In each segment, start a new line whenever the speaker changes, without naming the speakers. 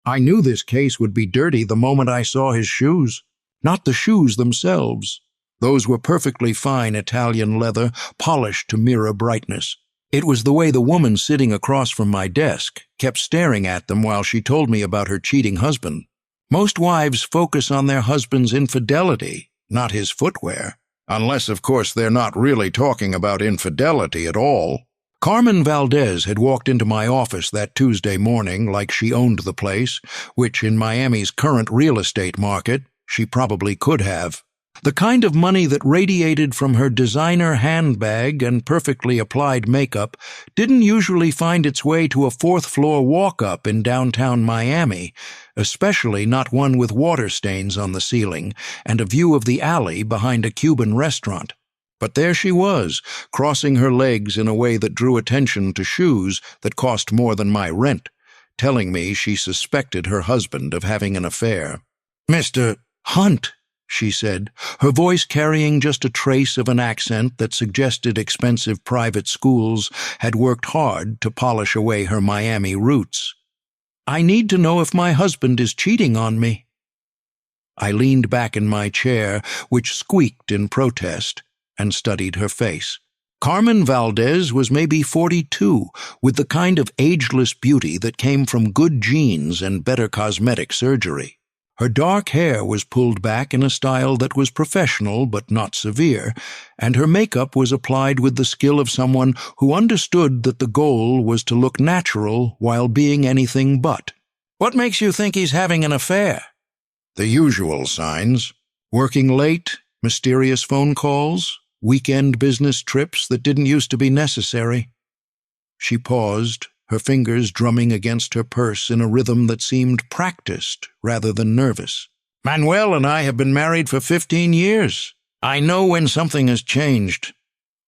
I knew this case would be dirty the moment I saw his shoes. Not the shoes themselves. Those were perfectly fine Italian leather, polished to mirror brightness. It was the way the woman sitting across from my desk kept staring at them while she told me about her cheating husband. Most wives focus on their husband's infidelity, not his footwear. Unless, of course, they're not really talking about infidelity at all. Carmen Valdez had walked into my office that Tuesday morning like she owned the place, which in Miami's current real estate market, she probably could have. The kind of money that radiated from her designer handbag and perfectly applied makeup didn't usually find its way to a fourth-floor walk-up in downtown Miami, especially not one with water stains on the ceiling and a view of the alley behind a Cuban restaurant. But there she was, crossing her legs in a way that drew attention to shoes that cost more than my rent, telling me she suspected her husband of having an affair. "Mr. Hunt," she said, her voice carrying just a trace of an accent that suggested expensive private schools had worked hard to polish away her Miami roots. "I need to know if my husband is cheating on me." I leaned back in my chair, which squeaked in protest, and studied her face. Carmen Valdez was maybe 42, with the kind of ageless beauty that came from good genes and better cosmetic surgery. Her dark hair was pulled back in a style that was professional but not severe, and her makeup was applied with the skill of someone who understood that the goal was to look natural while being anything but. "What makes you think he's having an affair?" "The usual signs. Working late, mysterious phone calls, weekend business trips that didn't used to be necessary." She paused, her fingers drumming against her purse in a rhythm that seemed practiced rather than nervous. "Manuel and I have been married for 15 years. I know when something has changed."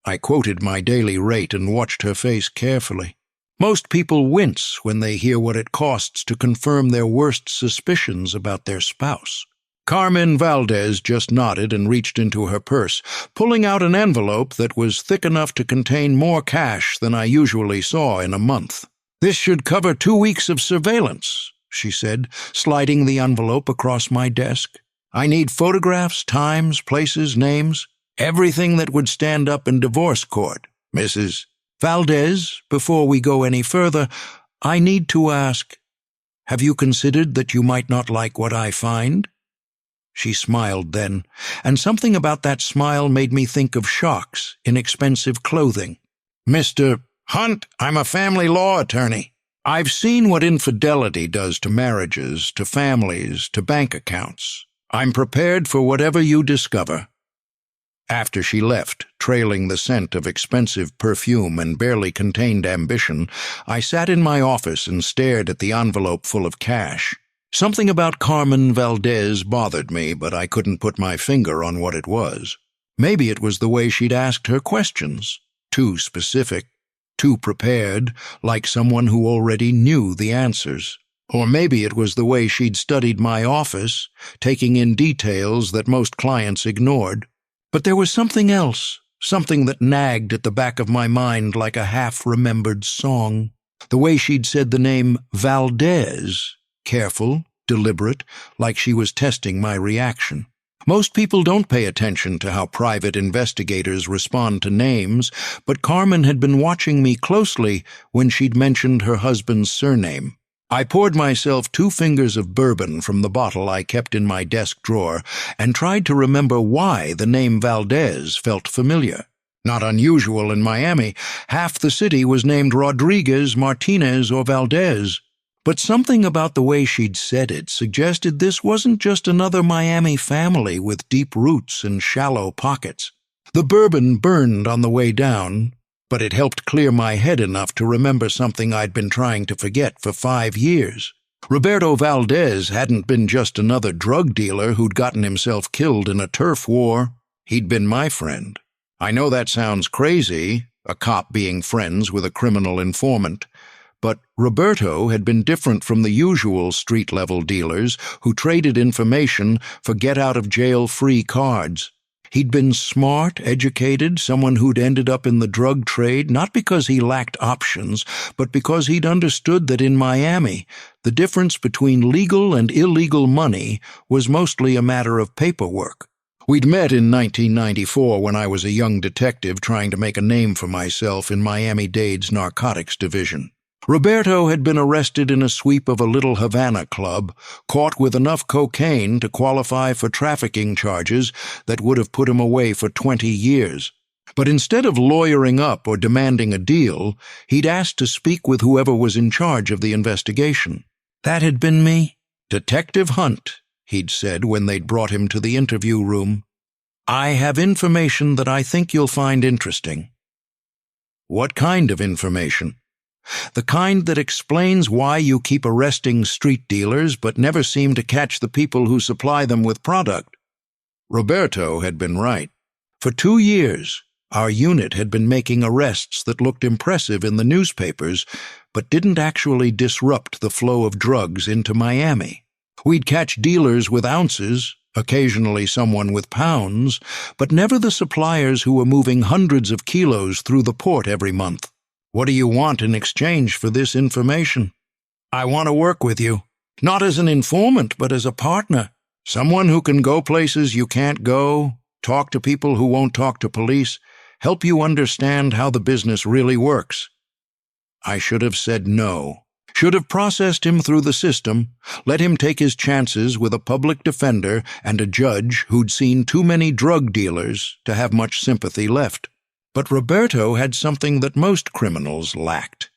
I quoted my daily rate and watched her face carefully. Most people wince when they hear what it costs to confirm their worst suspicions about their spouse. Carmen Valdez just nodded and reached into her purse, pulling out an envelope that was thick enough to contain more cash than I usually saw in a month. "This should cover 2 weeks of surveillance," she said, sliding the envelope across my desk. "I need photographs, times, places, names, everything that would stand up in divorce court, Mrs. Valdez. Before we go any further, I need to ask, have you considered that you might not like what I find?" She smiled then, and something about that smile made me think of Shark's inexpensive clothing. "Mr. Hunt, I'm a family law attorney. I've seen what infidelity does to marriages, to families, to bank accounts. I'm prepared for whatever you discover." After she left, trailing the scent of expensive perfume and barely contained ambition, I sat in my office and stared at the envelope full of cash. Something about Carmen Valdez bothered me, but I couldn't put my finger on what it was. Maybe it was the way she'd asked her questions. Too specific, too prepared, like someone who already knew the answers. Or maybe it was the way she'd studied my office, taking in details that most clients ignored. But there was something else, something that nagged at the back of my mind like a half-remembered song. The way she'd said the name Valdez, careful, deliberate, like she was testing my reaction. Most people don't pay attention to how private investigators respond to names, but Carmen had been watching me closely when she'd mentioned her husband's surname. I poured myself 2 fingers of bourbon from the bottle I kept in my desk drawer and tried to remember why the name Valdez felt familiar. Not unusual in Miami, half the city was named Rodriguez, Martinez, or Valdez. But something about the way she'd said it suggested this wasn't just another Miami family with deep roots and shallow pockets. The bourbon burned on the way down, but it helped clear my head enough to remember something I'd been trying to forget for 5 years. Roberto Valdez hadn't been just another drug dealer who'd gotten himself killed in a turf war. He'd been my friend. I know that sounds crazy, a cop being friends with a criminal informant. But Roberto had been different from the usual street-level dealers who traded information for get-out-of-jail-free cards. He'd been smart, educated, someone who'd ended up in the drug trade not because he lacked options, but because he'd understood that in Miami, The difference between legal and illegal money was mostly a matter of paperwork. We'd met in 1994 when I was a young detective trying to make a name for myself in Miami-Dade's narcotics division. Roberto had been arrested in a sweep of a little Havana club, caught with enough cocaine to qualify for trafficking charges that would have put him away for 20 years. But instead of lawyering up or demanding a deal, he'd asked to speak with whoever was in charge of the investigation. That had been me. "Detective Hunt," he'd said when they'd brought him to the interview room. "I have information that I think you'll find interesting." "What kind of information?" "The kind that explains why you keep arresting street dealers but never seem to catch the people who supply them with product." Roberto had been right. For 2 years, our unit had been making arrests that looked impressive in the newspapers, but didn't actually disrupt the flow of drugs into Miami. We'd catch dealers with ounces, occasionally someone with pounds, but never the suppliers who were moving hundreds of kilos through the port every month. "What do you want in exchange for this information?" "I want to work with you. Not as an informant, but as a partner. Someone who can go places you can't go, talk to people who won't talk to police, help you understand how the business really works." I should have said no. Should have processed him through the system, let him take his chances with a public defender and a judge who'd seen too many drug dealers to have much sympathy left. But Roberto had something that most criminals lacked: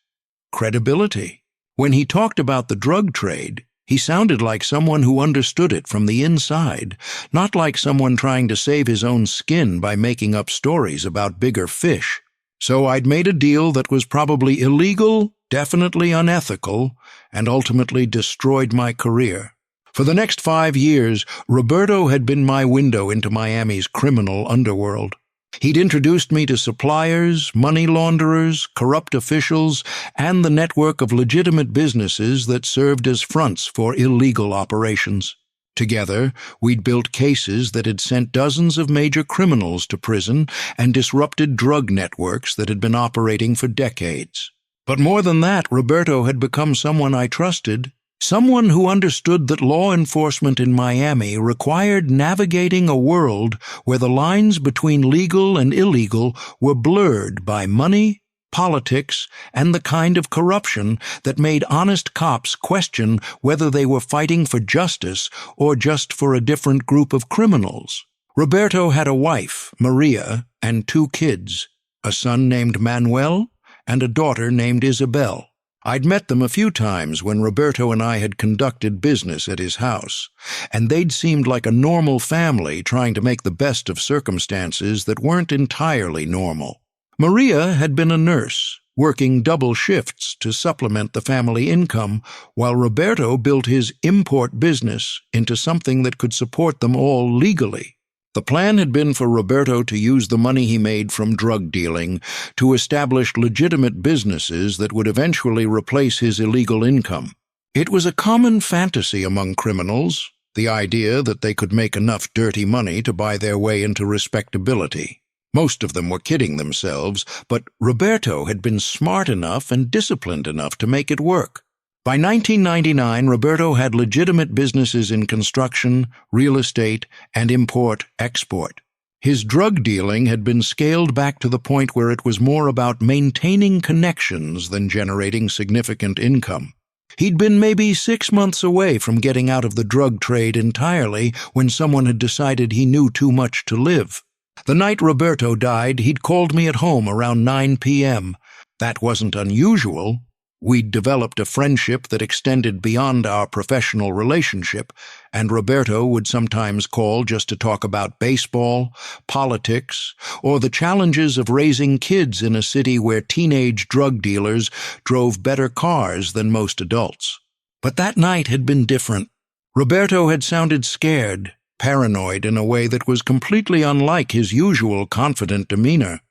credibility. When he talked about the drug trade, he sounded like someone who understood it from the inside, not like someone trying to save his own skin by making up stories about bigger fish. So I'd made a deal that was probably illegal, definitely unethical, and ultimately destroyed my career. For the next 5 years, Roberto had been my window into Miami's criminal underworld. He'd introduced me to suppliers, money launderers, corrupt officials, and the network of legitimate businesses that served as fronts for illegal operations. Together, we'd built cases that had sent dozens of major criminals to prison and disrupted drug networks that had been operating for decades. But more than that, Roberto had become someone I trusted, someone who understood that law enforcement in Miami required navigating a world where the lines between legal and illegal were blurred by money, politics, and the kind of corruption that made honest cops question whether they were fighting for justice or just for a different group of criminals. Roberto had a wife, Maria, and 2 kids, a son named Manuel and a daughter named Isabel. I'd met them a few times when Roberto and I had conducted business at his house, and they'd seemed like a normal family trying to make the best of circumstances that weren't entirely normal. Maria had been a nurse, working double shifts to supplement the family income, while Roberto built his import business into something that could support them all legally. The plan had been for Roberto to use the money he made from drug dealing to establish legitimate businesses that would eventually replace his illegal income. It was a common fantasy among criminals, the idea that they could make enough dirty money to buy their way into respectability. Most of them were kidding themselves, but Roberto had been smart enough and disciplined enough to make it work. By 1999, Roberto had legitimate businesses in construction, real estate, and import-export. His drug dealing had been scaled back to the point where it was more about maintaining connections than generating significant income. He'd been maybe 6 months away from getting out of the drug trade entirely when someone had decided he knew too much to live. The night Roberto died, he'd called me at home around 9 p.m. That wasn't unusual. We'd developed a friendship that extended beyond our professional relationship, and Roberto would sometimes call just to talk about baseball, politics, or the challenges of raising kids in a city where teenage drug dealers drove better cars than most adults. But that night had been different. Roberto had sounded scared, paranoid in a way that was completely unlike his usual confident demeanor.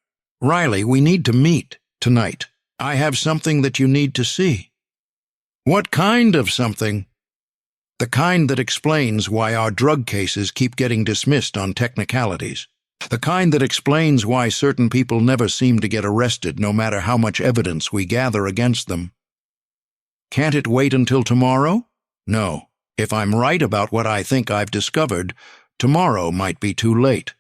"Riley, we need to meet tonight. I have something that you need to see." "What kind of something?" "The kind that explains why our drug cases keep getting dismissed on technicalities. The kind that explains why certain people never seem to get arrested no matter how much evidence we gather against them." Can't it wait until tomorrow? No. If I'm right about what I think I've discovered, tomorrow might be too late.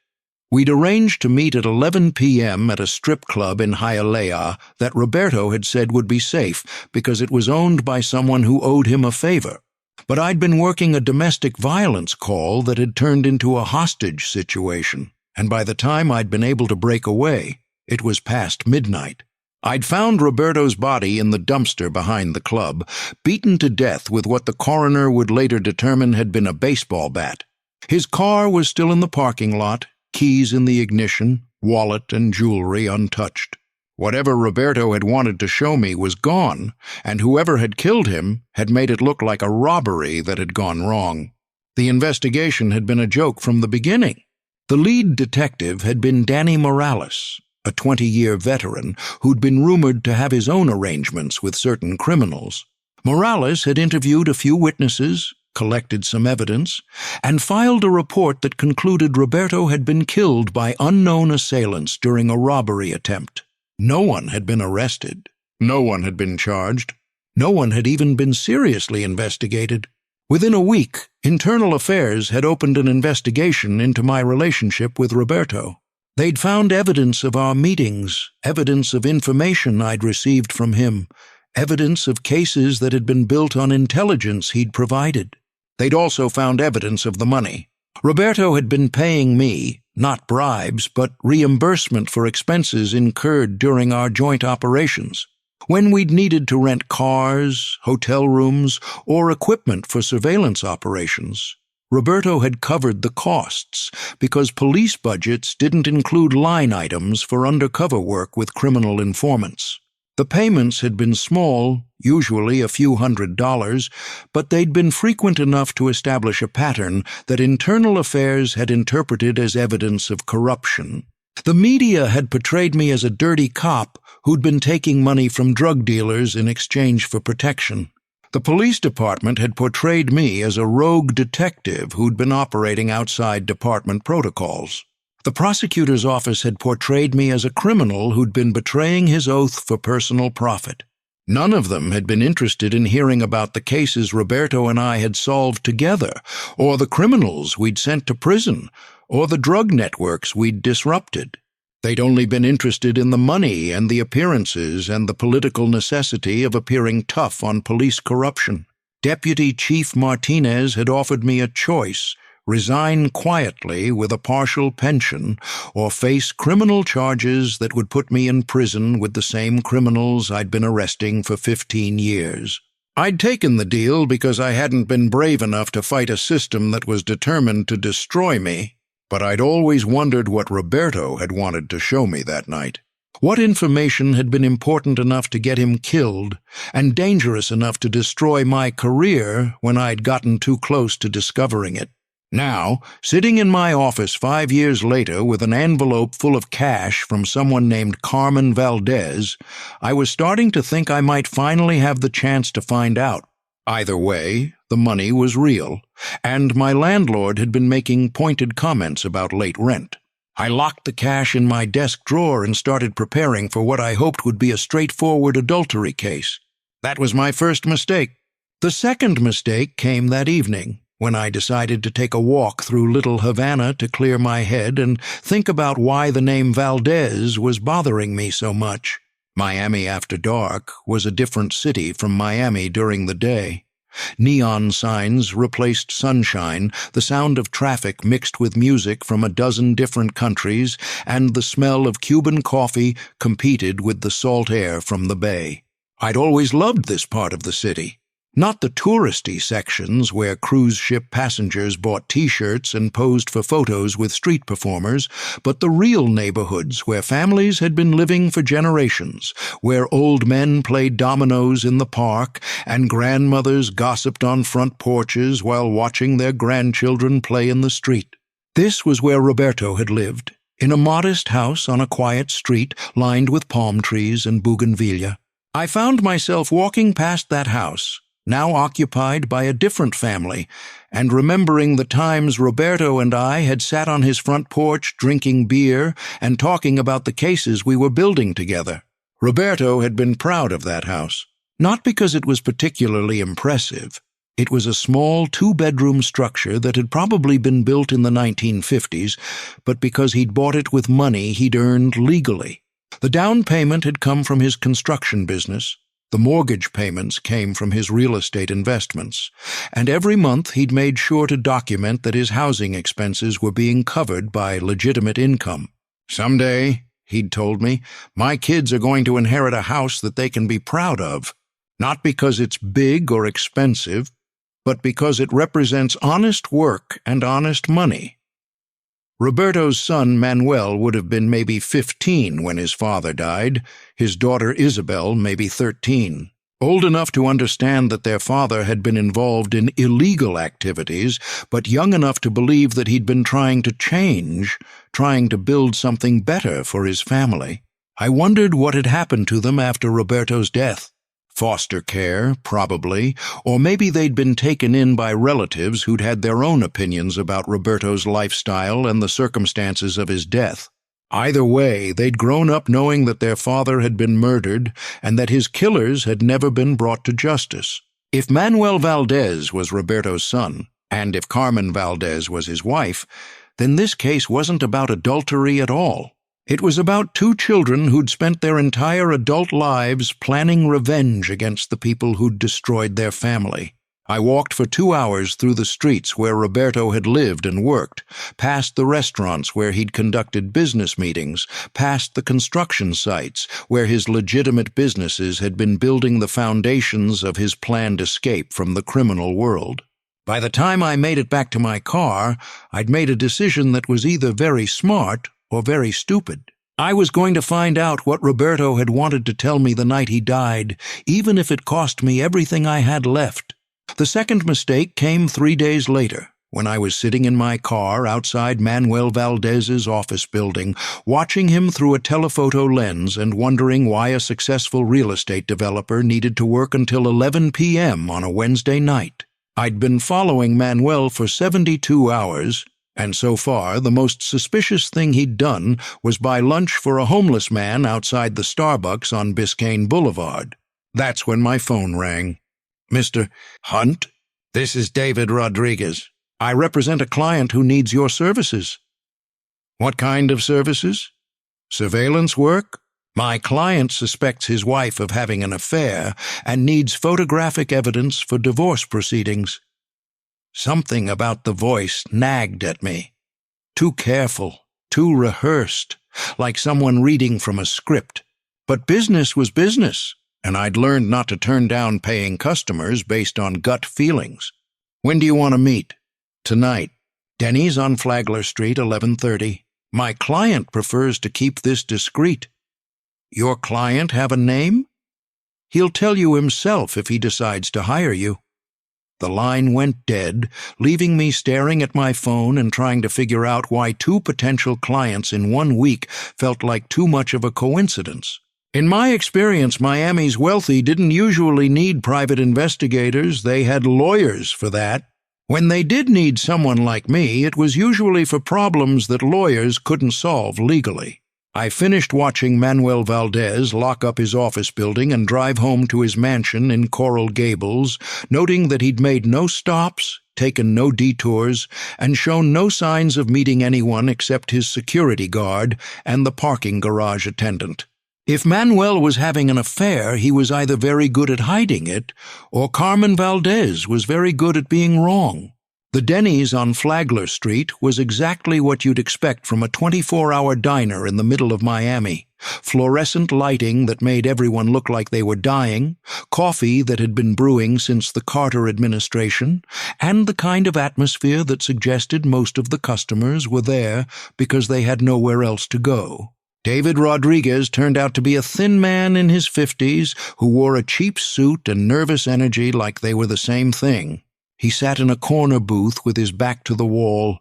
We'd arranged to meet at 11 p.m. at a strip club in Hialeah that Roberto had said would be safe because it was owned by someone who owed him a favor. But I'd been working a domestic violence call that had turned into a hostage situation, and by the time I'd been able to break away, it was past midnight. I'd found Roberto's body in the dumpster behind the club, beaten to death with what the coroner would later determine had been a baseball bat. His car was still in the parking lot, keys in the ignition, wallet and jewelry untouched. Whatever Roberto had wanted to show me was gone, and whoever had killed him had made it look like a robbery that had gone wrong. The investigation had been a joke from the beginning. The lead detective had been Danny Morales, a 20-year veteran who'd been rumored to have his own arrangements with certain criminals. Morales had interviewed a few witnesses, collected some evidence, and filed a report that concluded Roberto had been killed by unknown assailants during a robbery attempt. No one had been arrested. No one had been charged. No one had even been seriously investigated. Within a week, Internal Affairs had opened an investigation into my relationship with Roberto. They'd found evidence of our meetings, evidence of information I'd received from him, evidence of cases that had been built on intelligence he'd provided. They'd also found evidence of the money. Roberto had been paying me, not bribes, but reimbursement for expenses incurred during our joint operations. When we'd needed to rent cars, hotel rooms, or equipment for surveillance operations, Roberto had covered the costs because police budgets didn't include line items for undercover work with criminal informants. The payments had been small, usually a few $100s, but they'd been frequent enough to establish a pattern that Internal Affairs had interpreted as evidence of corruption. The media had portrayed me as a dirty cop who'd been taking money from drug dealers in exchange for protection. The police department had portrayed me as a rogue detective who'd been operating outside department protocols. The prosecutor's office had portrayed me as a criminal who'd been betraying his oath for personal profit. None of them had been interested in hearing about the cases Roberto and I had solved together, or the criminals we'd sent to prison, or the drug networks we'd disrupted. They'd only been interested in the money and the appearances and the political necessity of appearing tough on police corruption. Deputy Chief Martinez had offered me a choice: resign quietly with a partial pension, or face criminal charges that would put me in prison with the same criminals I'd been arresting for 15 years. I'd taken the deal because I hadn't been brave enough to fight a system that was determined to destroy me, but I'd always wondered what Roberto had wanted to show me that night. What information had been important enough to get him killed, and dangerous enough to destroy my career when I'd gotten too close to discovering it? Now, sitting in my office 5 years later with an envelope full of cash from someone named Carmen Valdez, I was starting to think I might finally have the chance to find out. Either way, the money was real, and my landlord had been making pointed comments about late rent. I locked the cash in my desk drawer and started preparing for what I hoped would be a straightforward adultery case. That was my first mistake. The second mistake came that evening, when I decided to take a walk through Little Havana to clear my head and think about why the name Valdez was bothering me so much. Miami after dark was a different city from Miami during the day. Neon signs replaced sunshine, the sound of traffic mixed with music from a dozen different countries, and the smell of Cuban coffee competed with the salt air from the bay. I'd always loved this part of the city. Not the touristy sections where cruise ship passengers bought T-shirts and posed for photos with street performers, but the real neighborhoods where families had been living for generations, where old men played dominoes in the park and grandmothers gossiped on front porches while watching their grandchildren play in the street. This was where Roberto had lived, in a modest house on a quiet street lined with palm trees and bougainvillea. I found myself walking past that house, now occupied by a different family, and remembering the times Roberto and I had sat on his front porch drinking beer and talking about the cases we were building together. Roberto had been proud of that house. Not because it was particularly impressive. It was a small two-bedroom structure that had probably been built in the 1950s, but because he'd bought it with money he'd earned legally. The down payment had come from his construction business, the mortgage payments came from his real estate investments, and every month he'd made sure to document that his housing expenses were being covered by legitimate income. "Someday," he'd told me, "my kids are going to inherit a house that they can be proud of, not because it's big or expensive, but because it represents honest work and honest money." Roberto's son Manuel would have been maybe 15 when his father died, his daughter Isabel maybe 13. Old enough to understand that their father had been involved in illegal activities, but young enough to believe that he'd been trying to change, trying to build something better for his family. I wondered what had happened to them after Roberto's death. Foster care, probably, or maybe they'd been taken in by relatives who'd had their own opinions about Roberto's lifestyle and the circumstances of his death. Either way, they'd grown up knowing that their father had been murdered and that his killers had never been brought to justice. If Manuel Valdez was Roberto's son, and if Carmen Valdez was his wife, then this case wasn't about adultery at all. It was about two children who'd spent their entire adult lives planning revenge against the people who'd destroyed their family. I walked for 2 hours through the streets where Roberto had lived and worked, past the restaurants where he'd conducted business meetings, past the construction sites where his legitimate businesses had been building the foundations of his planned escape from the criminal world. By the time I made it back to my car, I'd made a decision that was either very smart or very stupid. I was going to find out what Roberto had wanted to tell me the night he died, even if it cost me everything I had left. The second mistake came 3 days later, when I was sitting in my car outside Manuel Valdez's office building, watching him through a telephoto lens and wondering why a successful real estate developer needed to work until 11 p.m. on a Wednesday night. I'd been following Manuel for 72 hours, and so far the most suspicious thing he'd done was buy lunch for a homeless man outside the Starbucks on Biscayne Boulevard. That's when my phone rang. "Mr. Hunt, this is David Rodriguez. I represent a client who needs your services." "What kind of services?" "Surveillance work. My client suspects his wife of having an affair and needs photographic evidence for divorce proceedings." Something about the voice nagged at me. Too careful, too rehearsed, like someone reading from a script. But business was business, and I'd learned not to turn down paying customers based on gut feelings. "When do you want to meet?" "Tonight. Denny's on Flagler Street, 11:30. My client prefers to keep this discreet." "Your client have a name?" "He'll tell you himself if he decides to hire you." The line went dead, leaving me staring at my phone and trying to figure out why 2 potential clients in 1 week felt like too much of a coincidence. In my experience, Miami's wealthy didn't usually need private investigators. They had lawyers for that. When they did need someone like me, it was usually for problems that lawyers couldn't solve legally. I finished watching Manuel Valdez lock up his office building and drive home to his mansion in Coral Gables, noting that he'd made no stops, taken no detours, and shown no signs of meeting anyone except his security guard and the parking garage attendant. If Manuel was having an affair, he was either very good at hiding it, or Carmen Valdez was very good at being wrong. The Denny's on Flagler Street was exactly what you'd expect from a 24-hour diner in the middle of Miami. Fluorescent lighting that made everyone look like they were dying, coffee that had been brewing since the Carter administration, and the kind of atmosphere that suggested most of the customers were there because they had nowhere else to go. David Rodriguez turned out to be a thin man in his 50s who wore a cheap suit and nervous energy like they were the same thing. He sat in a corner booth with his back to the wall,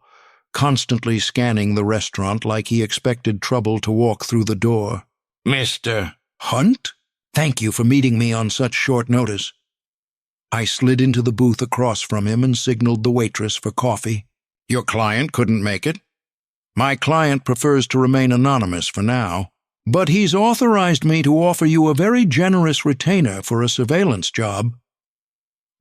constantly scanning the restaurant like he expected trouble to walk through the door. "Mr. Hunt? Thank you for meeting me on such short notice." I slid into the booth across from him and signaled the waitress for coffee. "Your client couldn't make it?" "My client prefers to remain anonymous for now." But he's authorized me to offer you a very generous retainer for a surveillance job."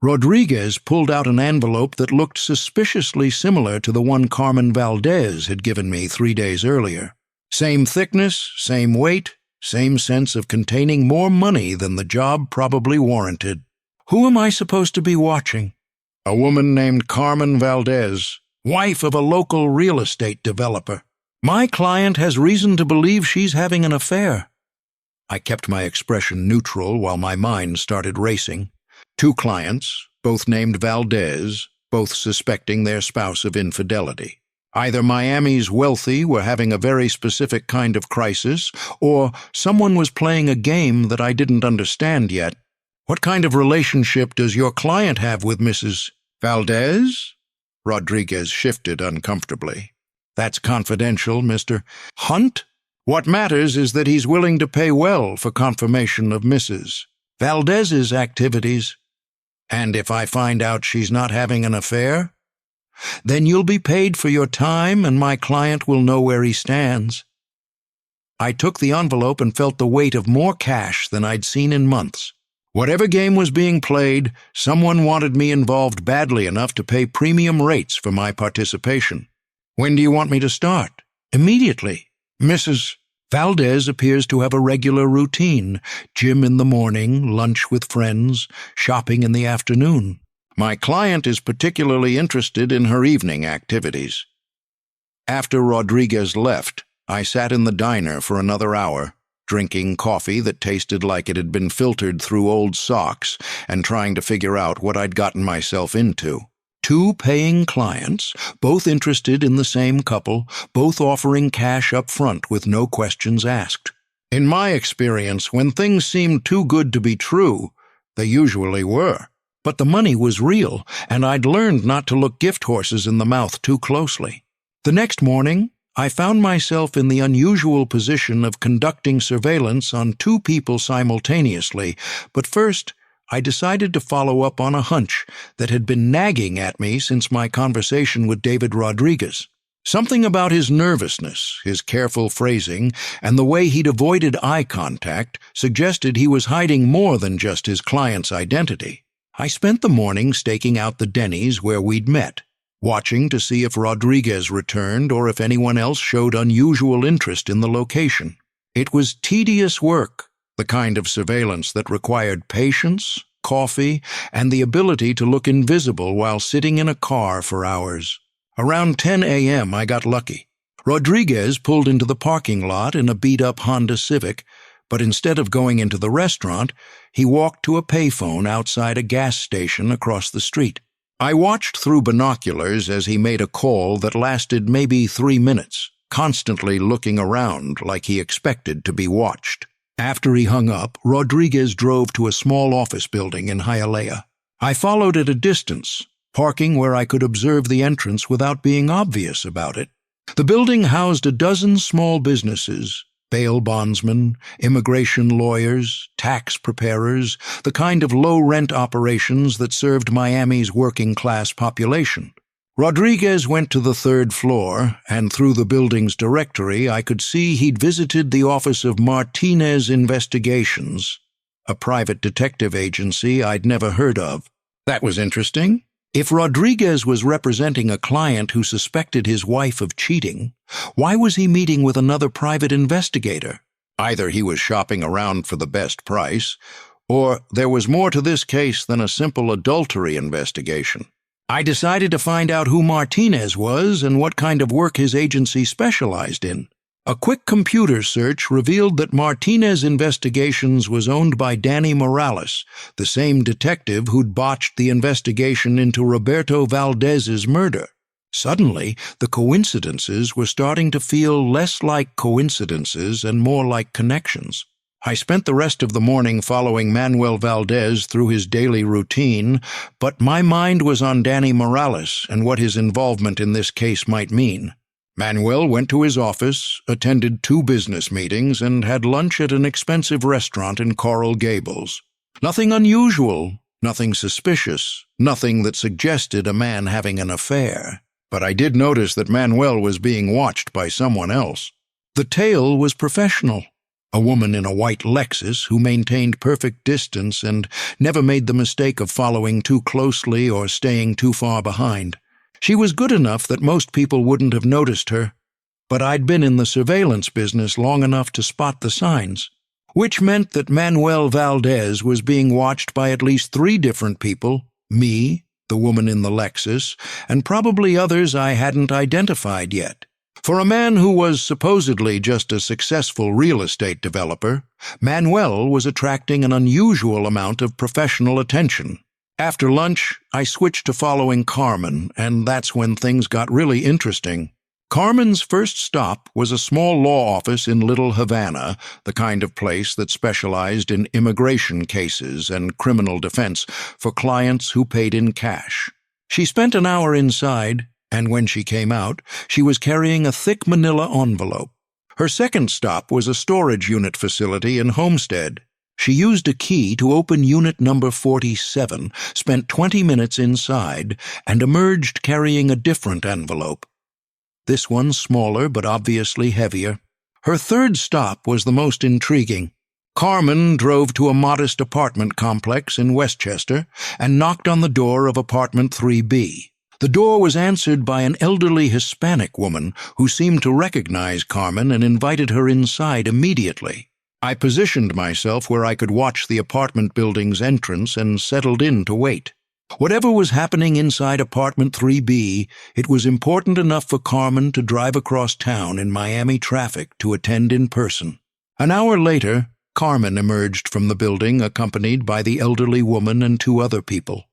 Rodriguez pulled out an envelope that looked suspiciously similar to the one Carmen Valdez had given me 3 days earlier. Same thickness, same weight, same sense of containing more money than the job probably warranted. Who am I supposed to be watching? A woman named Carmen Valdez, wife of a local real estate developer. My client has reason to believe she's having an affair. I kept my expression neutral while my mind started racing. 2 clients, both named Valdez, both suspecting their spouse of infidelity. Either Miami's wealthy were having a very specific kind of crisis, or someone was playing a game that I didn't understand yet. What kind of relationship does your client have with Mrs. Valdez? Rodriguez shifted uncomfortably. That's confidential, Mr. Hunt. What matters is that he's willing to pay well for confirmation of Mrs. Valdez's activities. And if I find out she's not having an affair, then you'll be paid for your time and my client will know where he stands. I took the envelope and felt the weight of more cash than I'd seen in months. Whatever game was being played, someone wanted me involved badly enough to pay premium rates for my participation. When do you want me to start? Immediately. Mrs. Valdez appears to have a regular routine: gym in the morning, lunch with friends, shopping in the afternoon. My client is particularly interested in her evening activities. After Rodriguez left, I sat in the diner for another hour, drinking coffee that tasted like it had been filtered through old socks and trying to figure out what I'd gotten myself into. 2 paying clients, both interested in the same couple, both offering cash up front with no questions asked. In my experience, when things seemed too good to be true, they usually were. But the money was real, and I'd learned not to look gift horses in the mouth too closely. The next morning, I found myself in the unusual position of conducting surveillance on 2 people simultaneously, but first, I decided to follow up on a hunch that had been nagging at me since my conversation with David Rodriguez. Something about his nervousness, his careful phrasing, and the way he'd avoided eye contact suggested he was hiding more than just his client's identity. I spent the morning staking out the Denny's where we'd met, watching to see if Rodriguez returned or if anyone else showed unusual interest in the location. It was tedious work, the kind of surveillance that required patience, coffee, and the ability to look invisible while sitting in a car for hours. Around 10 a.m. I got lucky. Rodriguez pulled into the parking lot in a beat-up Honda Civic, but instead of going into the restaurant, he walked to a payphone outside a gas station across the street. I watched through binoculars as he made a call that lasted maybe 3 minutes, constantly looking around like he expected to be watched. After he hung up, Rodriguez drove to a small office building in Hialeah. I followed at a distance, parking where I could observe the entrance without being obvious about it. The building housed a dozen small businesses: bail bondsmen, immigration lawyers, tax preparers, the kind of low-rent operations that served Miami's working-class population. Rodriguez went to the 3rd floor, and through the building's directory I could see he'd visited the office of Martinez Investigations, a private detective agency I'd never heard of. That was interesting. If Rodriguez was representing a client who suspected his wife of cheating, why was he meeting with another private investigator? Either he was shopping around for the best price, or there was more to this case than a simple adultery investigation. I decided to find out who Martinez was and what kind of work his agency specialized in. A quick computer search revealed that Martinez Investigations was owned by Danny Morales, the same detective who'd botched the investigation into Roberto Valdez's murder. Suddenly, the coincidences were starting to feel less like coincidences and more like connections. I spent the rest of the morning following Manuel Valdez through his daily routine, but my mind was on Danny Morales and what his involvement in this case might mean. Manuel went to his office, attended 2 business meetings, and had lunch at an expensive restaurant in Coral Gables. Nothing unusual, nothing suspicious, nothing that suggested a man having an affair. But I did notice that Manuel was being watched by someone else. The tale was professional. a woman in a white Lexus who maintained perfect distance and never made the mistake of following too closely or staying too far behind. She was good enough that most people wouldn't have noticed her, but I'd been in the surveillance business long enough to spot the signs, which meant that Manuel Valdez was being watched by at least 3 different people: me, the woman in the Lexus, and probably others I hadn't identified yet. For a man who was supposedly just a successful real estate developer, Manuel was attracting an unusual amount of professional attention. After lunch, I switched to following Carmen, and that's when things got really interesting. Carmen's first stop was a small law office in Little Havana, the kind of place that specialized in immigration cases and criminal defense for clients who paid in cash. She spent an hour inside, and when she came out, she was carrying a thick manila envelope. Her second stop was a storage unit facility in Homestead. She used a key to open unit number 47, spent 20 minutes inside, and emerged carrying a different envelope. This one smaller but obviously heavier. Her third stop was the most intriguing. Carmen drove to a modest apartment complex in Westchester and knocked on the door of apartment 3B. The door was answered by an elderly Hispanic woman who seemed to recognize Carmen and invited her inside immediately. I positioned myself where I could watch the apartment building's entrance and settled in to wait. Whatever was happening inside apartment 3B, it was important enough for Carmen to drive across town in Miami traffic to attend in person. An hour later, Carmen emerged from the building accompanied by the elderly woman and 2 other people.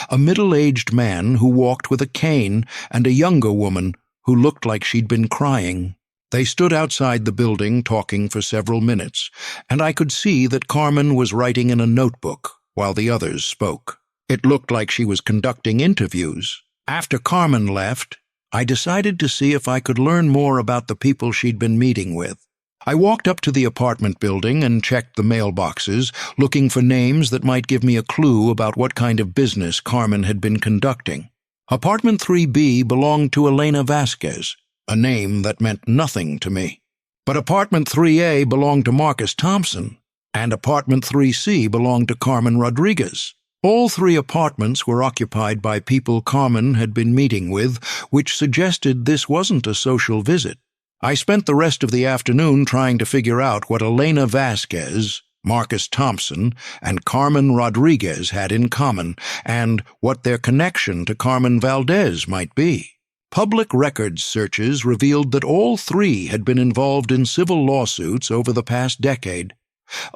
A middle-aged man who walked with a cane and a younger woman who looked like she'd been crying. They stood outside the building talking for several minutes, and I could see that Carmen was writing in a notebook while the others spoke. It looked like she was conducting interviews. After Carmen left, I decided to see if I could learn more about the people she'd been meeting with. I walked up to the apartment building and checked the mailboxes, looking for names that might give me a clue about what kind of business Carmen had been conducting. Apartment 3B belonged to Elena Vasquez, a name that meant nothing to me. But apartment 3A belonged to Marcus Thompson, and apartment 3C belonged to Carmen Rodriguez. All 3 apartments were occupied by people Carmen had been meeting with, which suggested this wasn't a social visit. I spent the rest of the afternoon trying to figure out what Elena Vasquez, Marcus Thompson, and Carmen Rodriguez had in common, and what their connection to Carmen Valdez might be. Public records searches revealed that all 3 had been involved in civil lawsuits over the past decade.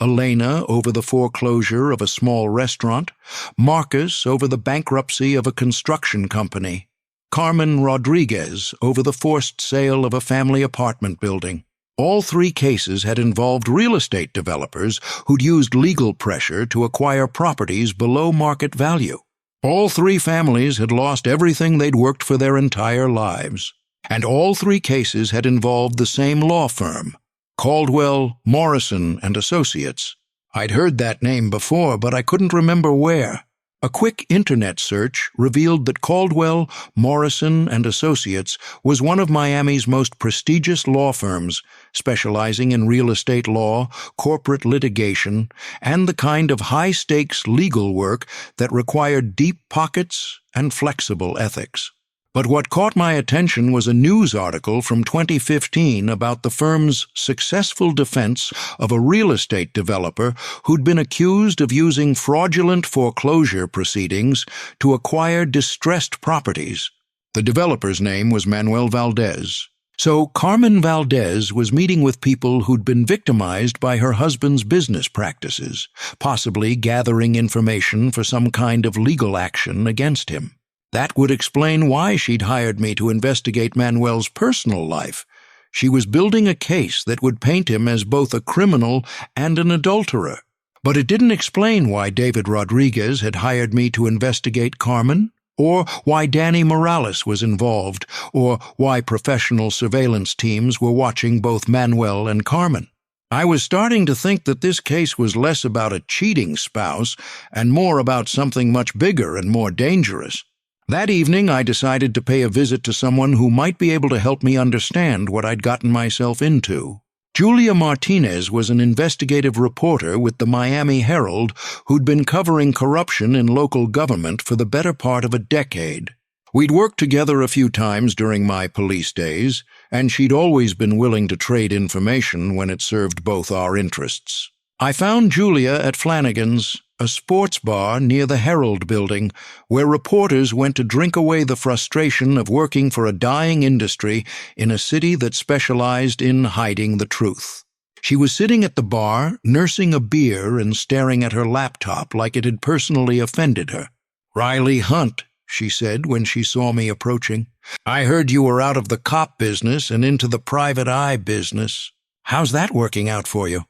Elena over the foreclosure of a small restaurant, Marcus over the bankruptcy of a construction company, Carmen Rodriguez over the forced sale of a family apartment building. All 3 cases had involved real estate developers who'd used legal pressure to acquire properties below market value. All 3 families had lost everything they'd worked for their entire lives. And all 3 cases had involved the same law firm, Caldwell, Morrison and Associates. I'd heard that name before, but I couldn't remember where. A quick internet search revealed that Caldwell, Morrison and Associates was one of Miami's most prestigious law firms, specializing in real estate law, corporate litigation, and the kind of high-stakes legal work that required deep pockets and flexible ethics. But what caught my attention was a news article from 2015 about the firm's successful defense of a real estate developer who'd been accused of using fraudulent foreclosure proceedings to acquire distressed properties. The developer's name was Manuel Valdez. So Carmen Valdez was meeting with people who'd been victimized by her husband's business practices, possibly gathering information for some kind of legal action against him. That would explain why she'd hired me to investigate Manuel's personal life. She was building a case that would paint him as both a criminal and an adulterer. But it didn't explain why David Rodriguez had hired me to investigate Carmen, or why Danny Morales was involved, or why professional surveillance teams were watching both Manuel and Carmen. I was starting to think that this case was less about a cheating spouse and more about something much bigger and more dangerous. That evening, I decided to pay a visit to someone who might be able to help me understand what I'd gotten myself into. Julia Martinez was an investigative reporter with the Miami Herald who'd been covering corruption in local government for the better part of a decade. We'd worked together a few times during my police days, and she'd always been willing to trade information when it served both our interests. I found Julia at Flanagan's, a sports bar near the Herald building, where reporters went to drink away the frustration of working for a dying industry in a city that specialized in hiding the truth. She was sitting at the bar, nursing a beer and staring at her laptop like it had personally offended her. "Riley Hunt," she said when she saw me approaching. "I heard you were out of the cop business and into the private eye business. How's that working out for you?"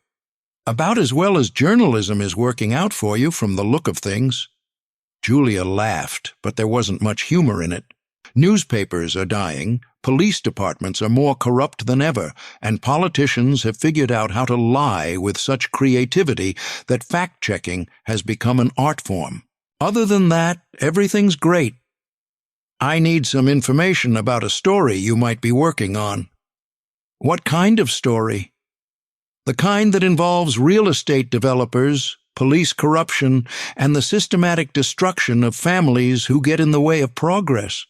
"About as well as journalism is working out for you from the look of things." Julia laughed, but there wasn't much humor in it. Newspapers are dying, police departments are more corrupt than ever, and politicians have figured out how to lie with such creativity that fact-checking has become an art form. Other than that, everything's great. I need some information about a story you might be working on." "What kind of story?" "The kind that involves real estate developers, police corruption, and the systematic destruction of families who get in the way of progress."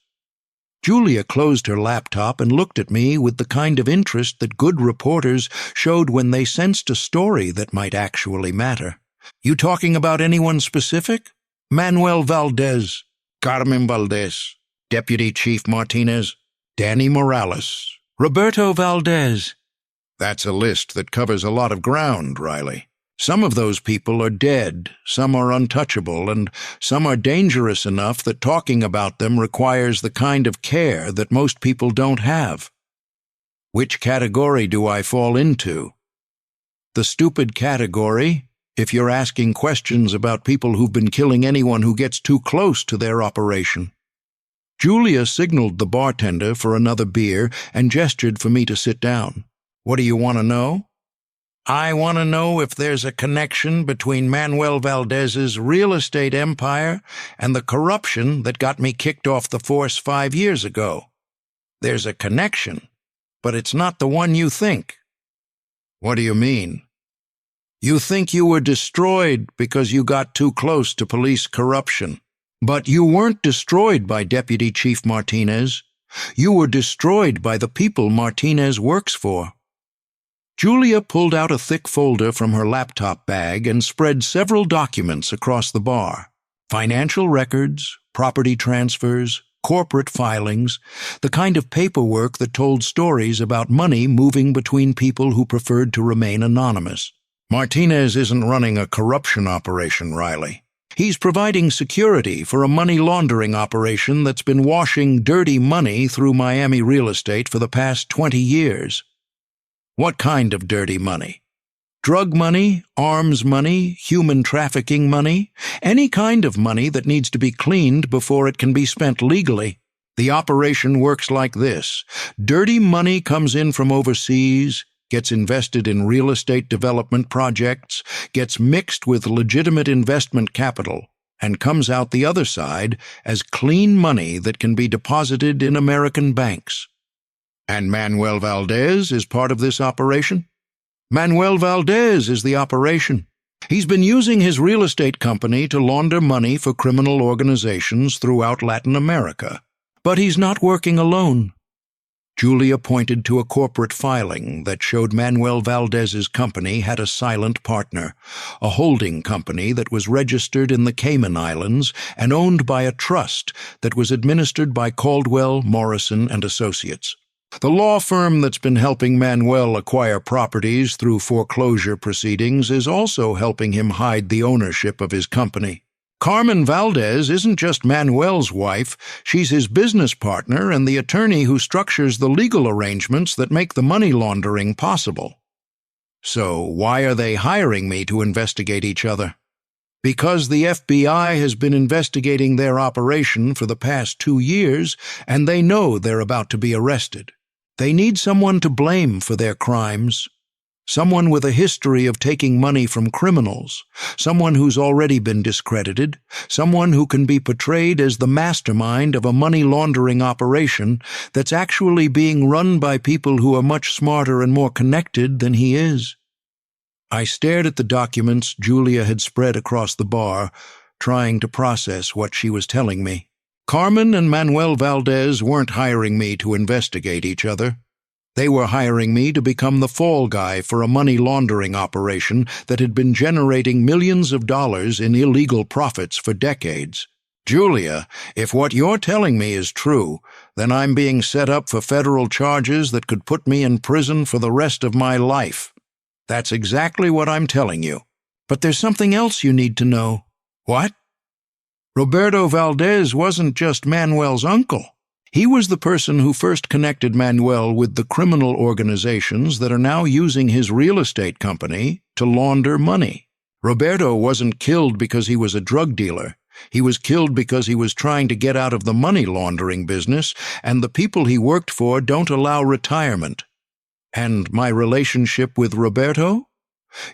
Julia closed her laptop and looked at me with the kind of interest that good reporters showed when they sensed a story that might actually matter. "You talking about anyone specific?" "Manuel Valdez, Carmen Valdez, Deputy Chief Martinez, Danny Morales, Roberto Valdez." "That's a list that covers a lot of ground, Riley. Some of those people are dead, some are untouchable, and some are dangerous enough that talking about them requires the kind of care that most people don't have." "Which category do I fall into?" "The stupid category, if you're asking questions about people who've been killing anyone who gets too close to their operation." Julia signaled the bartender for another beer and gestured for me to sit down. "What do you want to know?" "I want to know if there's a connection between Manuel Valdez's real estate empire and the corruption that got me kicked off the force 5 years ago. There's a connection, but it's not the one you think." "What do you mean?" "You think you were destroyed because you got too close to police corruption. But you weren't destroyed by Deputy Chief Martinez. You were destroyed by the people Martinez works for." Julia pulled out a thick folder from her laptop bag and spread several documents across the bar. Financial records, property transfers, corporate filings, the kind of paperwork that told stories about money moving between people who preferred to remain anonymous. "Martinez isn't running a corruption operation, Riley. He's providing security for a money laundering operation that's been washing dirty money through Miami real estate for the past 20 years. "What kind of dirty money?" "Drug money, arms money, human trafficking money, any kind of money that needs to be cleaned before it can be spent legally. The operation works like this. Dirty money comes in from overseas, gets invested in real estate development projects, gets mixed with legitimate investment capital, and comes out the other side as clean money that can be deposited in American banks." "And Manuel Valdez is part of this operation?" "Manuel Valdez is the operation. He's been using his real estate company to launder money for criminal organizations throughout Latin America. But he's not working alone." Julia pointed to a corporate filing that showed Manuel Valdez's company had a silent partner, a holding company that was registered in the Cayman Islands and owned by a trust that was administered by Caldwell, Morrison and Associates. The law firm that's been helping Manuel acquire properties through foreclosure proceedings is also helping him hide the ownership of his company. Carmen Valdez isn't just Manuel's wife, she's his business partner and the attorney who structures the legal arrangements that make the money laundering possible. So why are they hiring me to investigate each other? Because the FBI has been investigating their operation for the past 2 years, and they know they're about to be arrested. They need someone to blame for their crimes. Someone with a history of taking money from criminals, someone who's already been discredited, someone who can be portrayed as the mastermind of a money laundering operation that's actually being run by people who are much smarter and more connected than he is. I stared at the documents Julia had spread across the bar, trying to process what she was telling me. Carmen and Manuel Valdez weren't hiring me to investigate each other. They were hiring me to become the fall guy for a money laundering operation that had been generating millions of dollars in illegal profits for decades. Julia, if what you're telling me is true, then I'm being set up for federal charges that could put me in prison for the rest of my life. That's exactly what I'm telling you. But there's something else you need to know. What? Roberto Valdez wasn't just Manuel's uncle. He was the person who first connected Manuel with the criminal organizations that are now using his real estate company to launder money. Roberto wasn't killed because he was a drug dealer. He was killed because he was trying to get out of the money laundering business, and the people he worked for don't allow retirement. And my relationship with Roberto?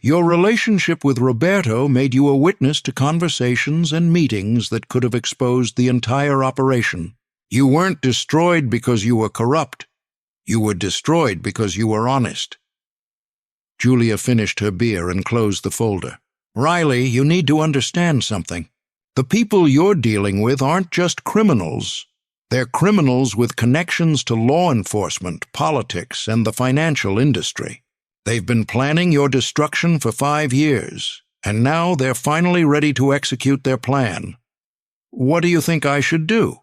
Your relationship with Roberto made you a witness to conversations and meetings that could have exposed the entire operation. You weren't destroyed because you were corrupt. You were destroyed because you were honest. Julia finished her beer and closed the folder. Riley, you need to understand something. The people you're dealing with aren't just criminals. They're criminals with connections to law enforcement, politics, and the financial industry. They've been planning your destruction for 5 years, and now they're finally ready to execute their plan. What do you think I should do?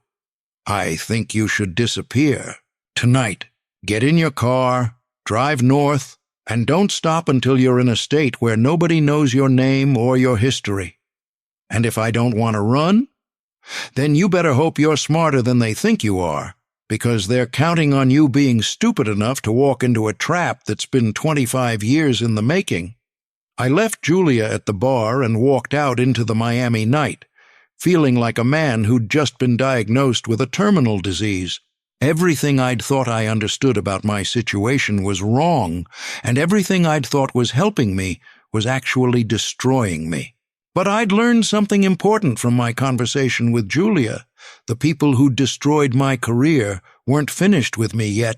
I think you should disappear. Tonight, get in your car, drive north, and don't stop until you're in a state where nobody knows your name or your history. And if I don't want to run, then you better hope you're smarter than they think you are, because they're counting on you being stupid enough to walk into a trap that's been 25 years in the making. I left Julia at the bar and walked out into the Miami night, feeling like a man who'd just been diagnosed with a terminal disease. Everything I'd thought I understood about my situation was wrong, and everything I'd thought was helping me was actually destroying me. But I'd learned something important from my conversation with Julia. The people who destroyed my career weren't finished with me yet.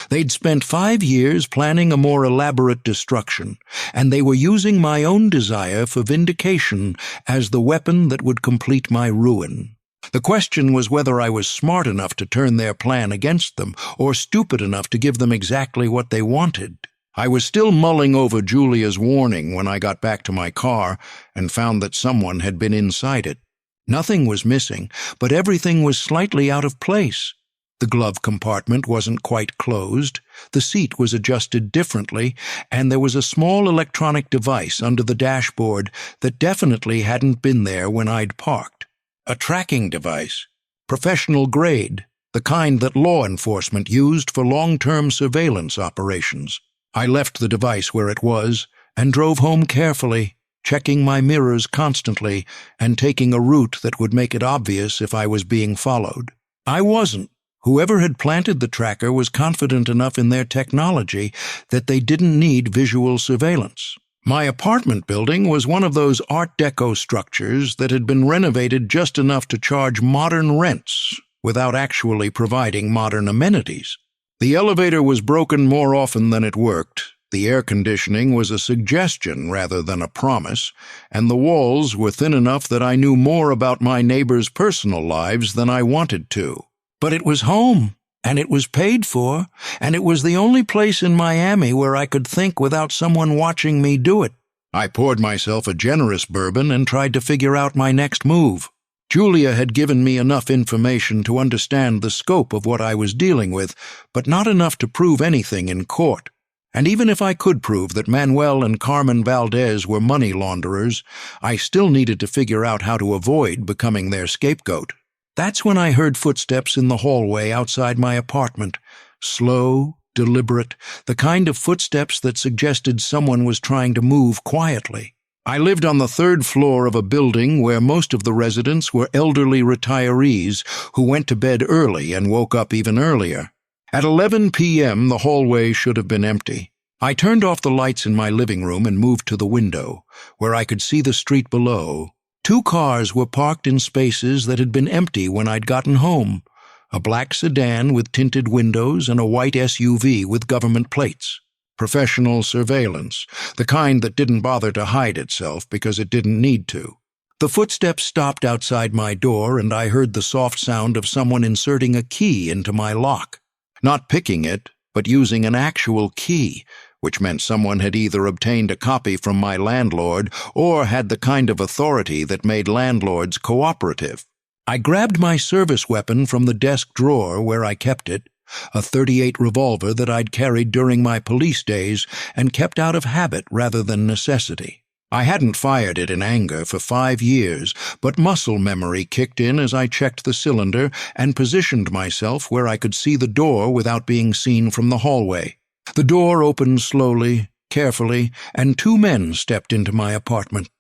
They'd spent 5 years planning a more elaborate destruction, and they were using my own desire for vindication as the weapon that would complete my ruin. The question was whether I was smart enough to turn their plan against them, or stupid enough to give them exactly what they wanted. I was still mulling over Julia's warning when I got back to my car and found that someone had been inside it. Nothing was missing, but everything was slightly out of place. The glove compartment wasn't quite closed, the seat was adjusted differently, and there was a small electronic device under the dashboard that definitely hadn't been there when I'd parked. A tracking device, professional grade, the kind that law enforcement used for long-term surveillance operations. I left the device where it was and drove home carefully, checking my mirrors constantly and taking a route that would make it obvious if I was being followed. I wasn't. Whoever had planted the tracker was confident enough in their technology that they didn't need visual surveillance. My apartment building was one of those Art Deco structures that had been renovated just enough to charge modern rents without actually providing modern amenities. The elevator was broken more often than it worked, the air conditioning was a suggestion rather than a promise, and the walls were thin enough that I knew more about my neighbors' personal lives than I wanted to. But it was home, and it was paid for, and it was the only place in Miami where I could think without someone watching me do it. I poured myself a generous bourbon and tried to figure out my next move. Julia had given me enough information to understand the scope of what I was dealing with, but not enough to prove anything in court. And even if I could prove that Manuel and Carmen Valdez were money launderers, I still needed to figure out how to avoid becoming their scapegoat. That's when I heard footsteps in the hallway outside my apartment. Slow, deliberate, the kind of footsteps that suggested someone was trying to move quietly. I lived on the 3rd floor of a building where most of the residents were elderly retirees who went to bed early and woke up even earlier. At 11 p.m., the hallway should have been empty. I turned off the lights in my living room and moved to the window, where I could see the street below. 2 cars were parked in spaces that had been empty when I'd gotten home. A black sedan with tinted windows and a white SUV with government plates. Professional surveillance, the kind that didn't bother to hide itself because it didn't need to. The footsteps stopped outside my door, and I heard the soft sound of someone inserting a key into my lock. Not picking it, but using an actual key, which meant someone had either obtained a copy from my landlord or had the kind of authority that made landlords cooperative. I grabbed my service weapon from the desk drawer where I kept it, a .38 revolver that I'd carried during my police days and kept out of habit rather than necessity. I hadn't fired it in anger for 5 years, but muscle memory kicked in as I checked the cylinder and positioned myself where I could see the door without being seen from the hallway. The door opened slowly, carefully, and 2 men stepped into my apartment.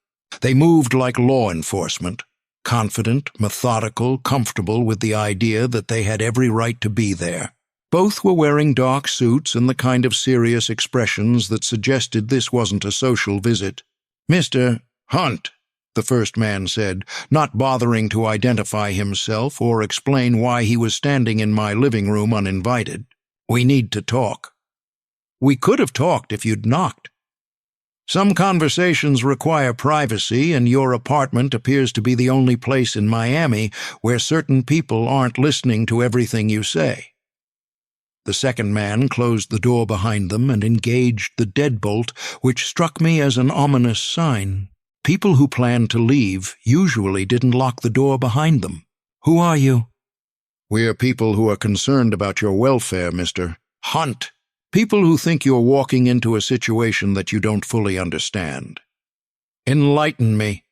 They moved like law enforcement, confident, methodical, comfortable with the idea that they had every right to be there. Both were wearing dark suits and the kind of serious expressions that suggested this wasn't a social visit. "Mr. Hunt," the first man said, not bothering to identify himself or explain why he was standing in my living room uninvited. "We need to talk." "We could have talked if you'd knocked." "Some conversations require privacy, and your apartment appears to be the only place in Miami where certain people aren't listening to everything you say." The second man closed the door behind them and engaged the deadbolt, which struck me as an ominous sign. People who planned to leave usually didn't lock the door behind them. "Who are you?" "We're people who are concerned about your welfare, Mr. Hunt. People who think you're walking into a situation that you don't fully understand." "Enlighten me."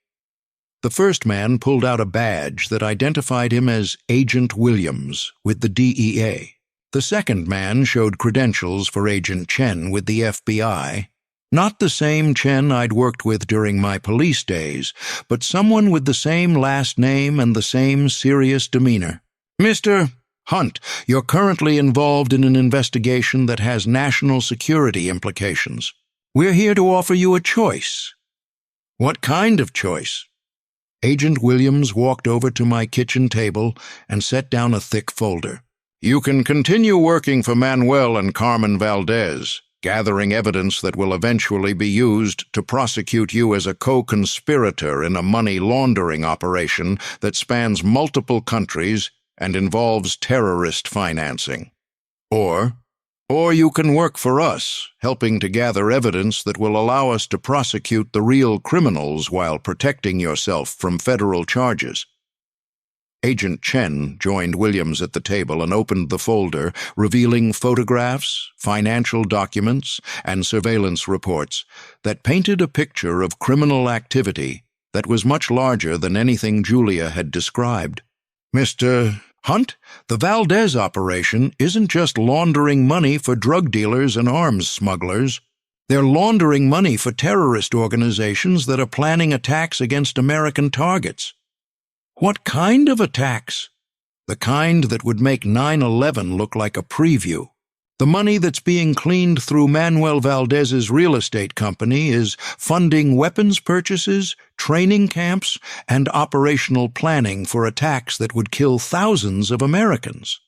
The first man pulled out a badge that identified him as Agent Williams with the DEA. The second man showed credentials for Agent Chen with the FBI. Not the same Chen I'd worked with during my police days, but someone with the same last name and the same serious demeanor. "Mr. Hunt, you're currently involved in an investigation that has national security implications. We're here to offer you a choice." "What kind of choice?" Agent Williams walked over to my kitchen table and set down a thick folder. "You can continue working for Manuel and Carmen Valdez, gathering evidence that will eventually be used to prosecute you as a co-conspirator in a money laundering operation that spans multiple countries and involves terrorist financing. Or you can work for us, helping to gather evidence that will allow us to prosecute the real criminals while protecting yourself from federal charges." Agent Chen joined Williams at the table and opened the folder, revealing photographs, financial documents, and surveillance reports that painted a picture of criminal activity that was much larger than anything Julia had described. "Mr. Hunt, the Valdez operation isn't just laundering money for drug dealers and arms smugglers. They're laundering money for terrorist organizations that are planning attacks against American targets." "What kind of attacks?" "The kind that would make 9/11 look like a preview. The money that's being cleaned through Manuel Valdez's real estate company is funding weapons purchases, training camps, and operational planning for attacks that would kill thousands of Americans."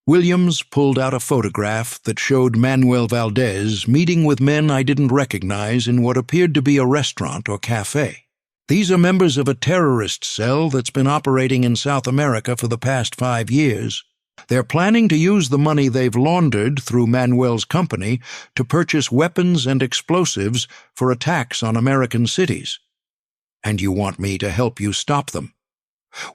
Williams pulled out a photograph that showed Manuel Valdez meeting with men I didn't recognize in what appeared to be a restaurant or cafe. "These are members of a terrorist cell that's been operating in South America for the past 5 years. They're planning to use the money they've laundered through Manuel's company to purchase weapons and explosives for attacks on American cities. And you want me to help you stop them.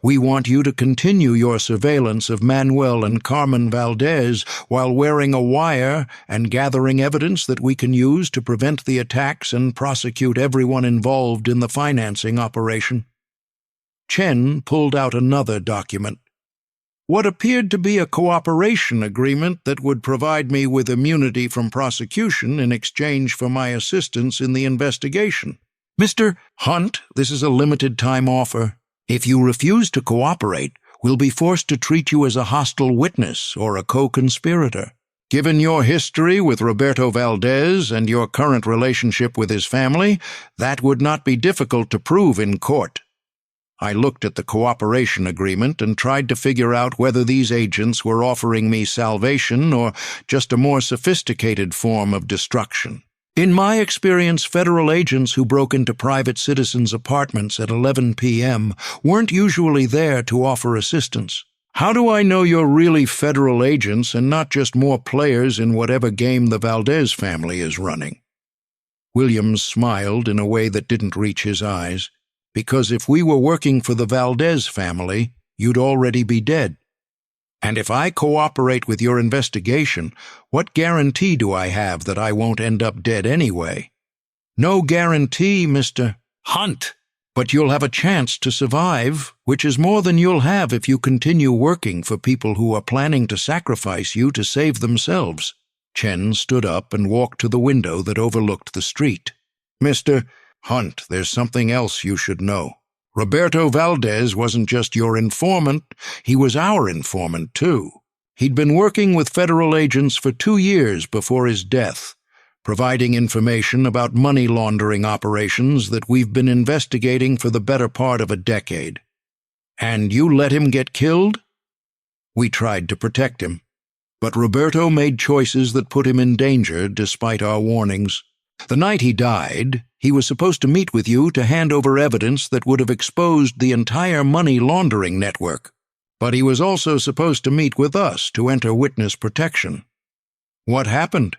We want you to continue your surveillance of Manuel and Carmen Valdez while wearing a wire and gathering evidence that we can use to prevent the attacks and prosecute everyone involved in the financing operation." Chen pulled out another document. "What appeared to be a cooperation agreement that would provide me with immunity from prosecution in exchange for my assistance in the investigation. Mr. Hunt, this is a limited-time offer. If you refuse to cooperate, we'll be forced to treat you as a hostile witness or a co-conspirator. Given your history with Roberto Valdez and your current relationship with his family, that would not be difficult to prove in court. I looked at the cooperation agreement and tried to figure out whether these agents were offering me salvation or just a more sophisticated form of destruction. In my experience, federal agents who broke into private citizens' apartments at 11 p.m. weren't usually there to offer assistance. How do I know you're really federal agents and not just more players in whatever game the Valdez family is running? Williams smiled in a way that didn't reach his eyes. Because if we were working for the Valdez family, you'd already be dead. And if I cooperate with your investigation, what guarantee do I have that I won't end up dead anyway? No guarantee, Mr. Hunt, but you'll have a chance to survive, which is more than you'll have if you continue working for people who are planning to sacrifice you to save themselves. Chen stood up and walked to the window that overlooked the street. Mr. Hunt, there's something else you should know. Roberto Valdez wasn't just your informant, he was our informant too. He'd been working with federal agents for 2 years before his death, providing information about money laundering operations that we've been investigating for the better part of a decade. And you let him get killed? We tried to protect him, but Roberto made choices that put him in danger despite our warnings. The night he died, he was supposed to meet with you to hand over evidence that would have exposed the entire money laundering network. But he was also supposed to meet with us to enter witness protection. What happened?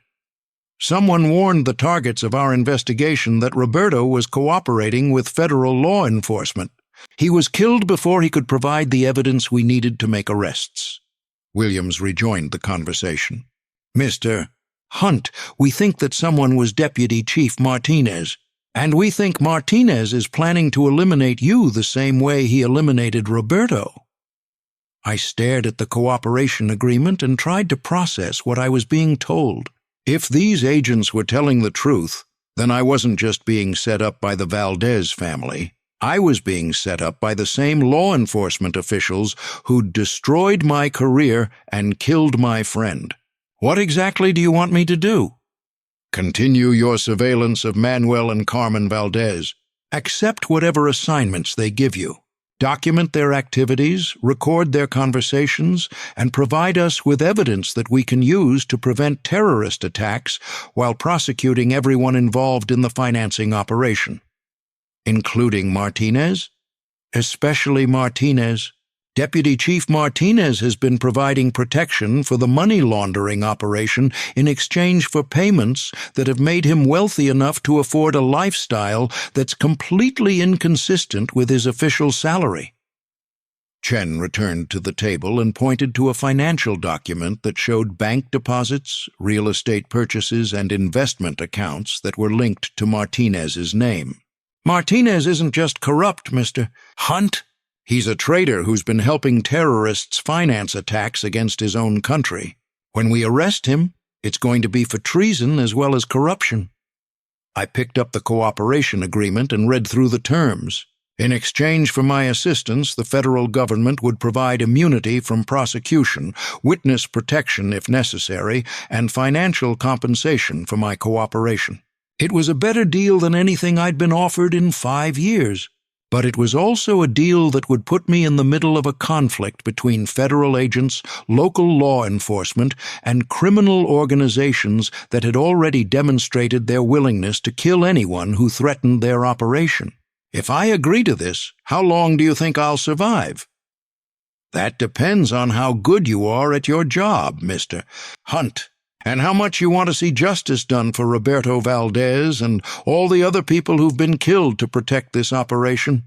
Someone warned the targets of our investigation that Roberto was cooperating with federal law enforcement. He was killed before he could provide the evidence we needed to make arrests. Williams rejoined the conversation. Mr. Hunt, we think that someone was Deputy Chief Martinez, and we think Martinez is planning to eliminate you the same way he eliminated Roberto. I stared at the cooperation agreement and tried to process what I was being told. If these agents were telling the truth, then I wasn't just being set up by the Valdez family. I was being set up by the same law enforcement officials who'd destroyed my career and killed my friend. What exactly do you want me to do? Continue your surveillance of Manuel and Carmen Valdez. Accept whatever assignments they give you. Document their activities, record their conversations, and provide us with evidence that we can use to prevent terrorist attacks while prosecuting everyone involved in the financing operation. Including Martinez? Especially Martinez. Deputy Chief Martinez has been providing protection for the money laundering operation in exchange for payments that have made him wealthy enough to afford a lifestyle that's completely inconsistent with his official salary. Chen returned to the table and pointed to a financial document that showed bank deposits, real estate purchases, and investment accounts that were linked to Martinez's name. Martinez isn't just corrupt, Mr. Hunt. He's a traitor who's been helping terrorists finance attacks against his own country. When we arrest him, it's going to be for treason as well as corruption. I picked up the cooperation agreement and read through the terms. In exchange for my assistance, the federal government would provide immunity from prosecution, witness protection if necessary, and financial compensation for my cooperation. It was a better deal than anything I'd been offered in 5 years. But it was also a deal that would put me in the middle of a conflict between federal agents, local law enforcement, and criminal organizations that had already demonstrated their willingness to kill anyone who threatened their operation. If I agree to this, how long do you think I'll survive? That depends on how good you are at your job, Mr. Hunt, and how much you want to see justice done for Roberto Valdez and all the other people who've been killed to protect this operation.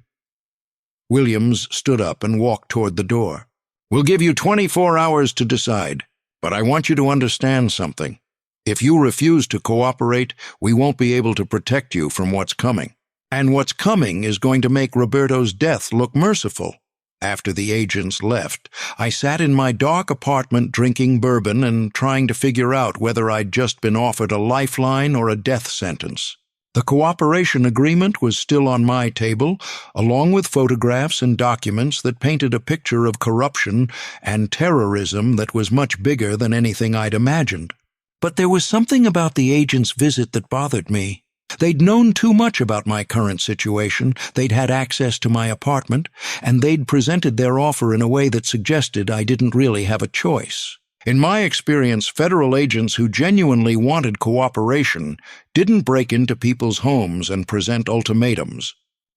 Williams stood up and walked toward the door. We'll give you 24 hours to decide, but I want you to understand something. If you refuse to cooperate, we won't be able to protect you from what's coming. And what's coming is going to make Roberto's death look merciful. After the agents left, I sat in my dark apartment drinking bourbon and trying to figure out whether I'd just been offered a lifeline or a death sentence. The cooperation agreement was still on my table, along with photographs and documents that painted a picture of corruption and terrorism that was much bigger than anything I'd imagined. But there was something about the agent's visit that bothered me. They'd known too much about my current situation, they'd had access to my apartment, and they'd presented their offer in a way that suggested I didn't really have a choice. In my experience, federal agents who genuinely wanted cooperation didn't break into people's homes and present ultimatums.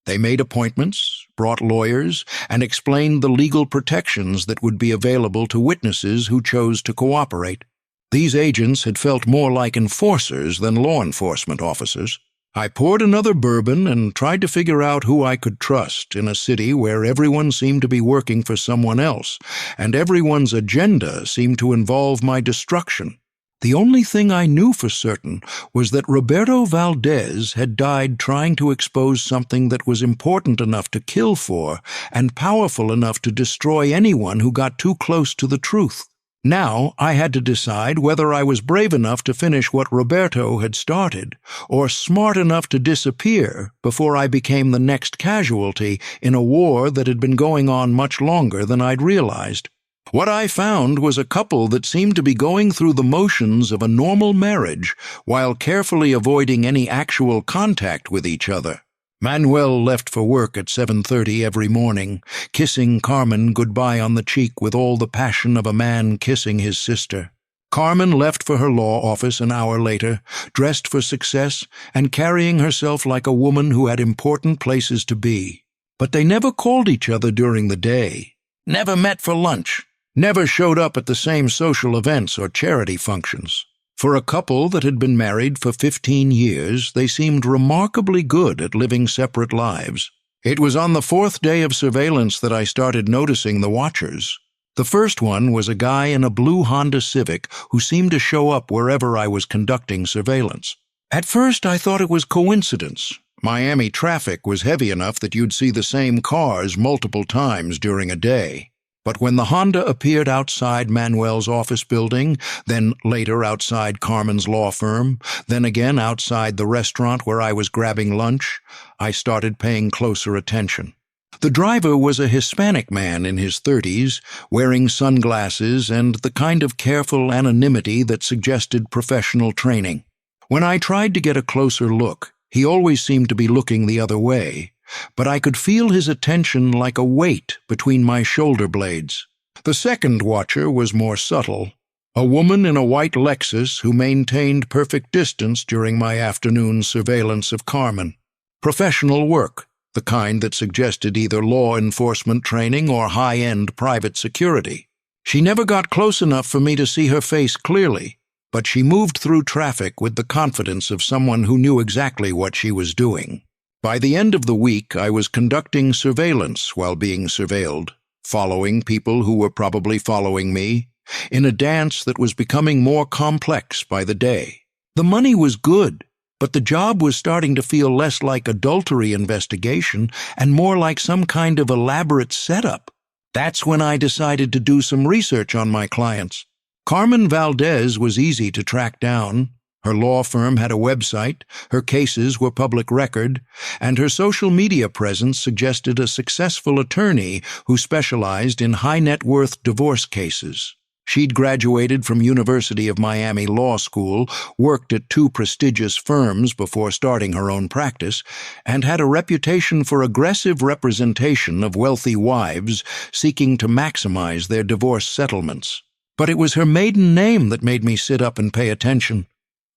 They made appointments, brought lawyers, and explained the legal protections that would be available to witnesses who chose to cooperate. These agents had felt more like enforcers than law enforcement officers. I poured another bourbon and tried to figure out who I could trust in a city where everyone seemed to be working for someone else, and everyone's agenda seemed to involve my destruction. The only thing I knew for certain was that Roberto Valdez had died trying to expose something that was important enough to kill for and powerful enough to destroy anyone who got too close to the truth. Now I had to decide whether I was brave enough to finish what Roberto had started, or smart enough to disappear before I became the next casualty in a war that had been going on much longer than I'd realized. What I found was a couple that seemed to be going through the motions of a normal marriage while carefully avoiding any actual contact with each other. Manuel left for work at 7:30 every morning, kissing Carmen goodbye on the cheek with all the passion of a man kissing his sister. Carmen left for her law office an hour later, dressed for success and carrying herself like a woman who had important places to be. But they never called each other during the day, never met for lunch, never showed up at the same social events or charity functions. For a couple that had been married for 15 years, they seemed remarkably good at living separate lives. It was on the 4th day of surveillance that I started noticing the watchers. The first one was a guy in a blue Honda Civic who seemed to show up wherever I was conducting surveillance. At first I thought it was coincidence. Miami traffic was heavy enough that you'd see the same cars multiple times during a day. But when the Honda appeared outside Manuel's office building, then later outside Carmen's law firm, then again outside the restaurant where I was grabbing lunch, I started paying closer attention. The driver was a Hispanic man in his 30s, wearing sunglasses and the kind of careful anonymity that suggested professional training. When I tried to get a closer look, he always seemed to be looking the other way, but I could feel his attention like a weight between my shoulder blades. The second watcher was more subtle, a woman in a white Lexus who maintained perfect distance during my afternoon surveillance of Carmen. Professional work, the kind that suggested either law enforcement training or high-end private security. She never got close enough for me to see her face clearly, but she moved through traffic with the confidence of someone who knew exactly what she was doing. By the end of the week, I was conducting surveillance while being surveilled, following people who were probably following me, in a dance that was becoming more complex by the day. The money was good, but the job was starting to feel less like adultery investigation and more like some kind of elaborate setup. That's when I decided to do some research on my clients. Carmen Valdez was easy to track down. Her law firm had a website, her cases were public record, and her social media presence suggested a successful attorney who specialized in high-net-worth divorce cases. She'd graduated from University of Miami Law School, worked at 2 prestigious firms before starting her own practice, and had a reputation for aggressive representation of wealthy wives seeking to maximize their divorce settlements. But it was her maiden name that made me sit up and pay attention.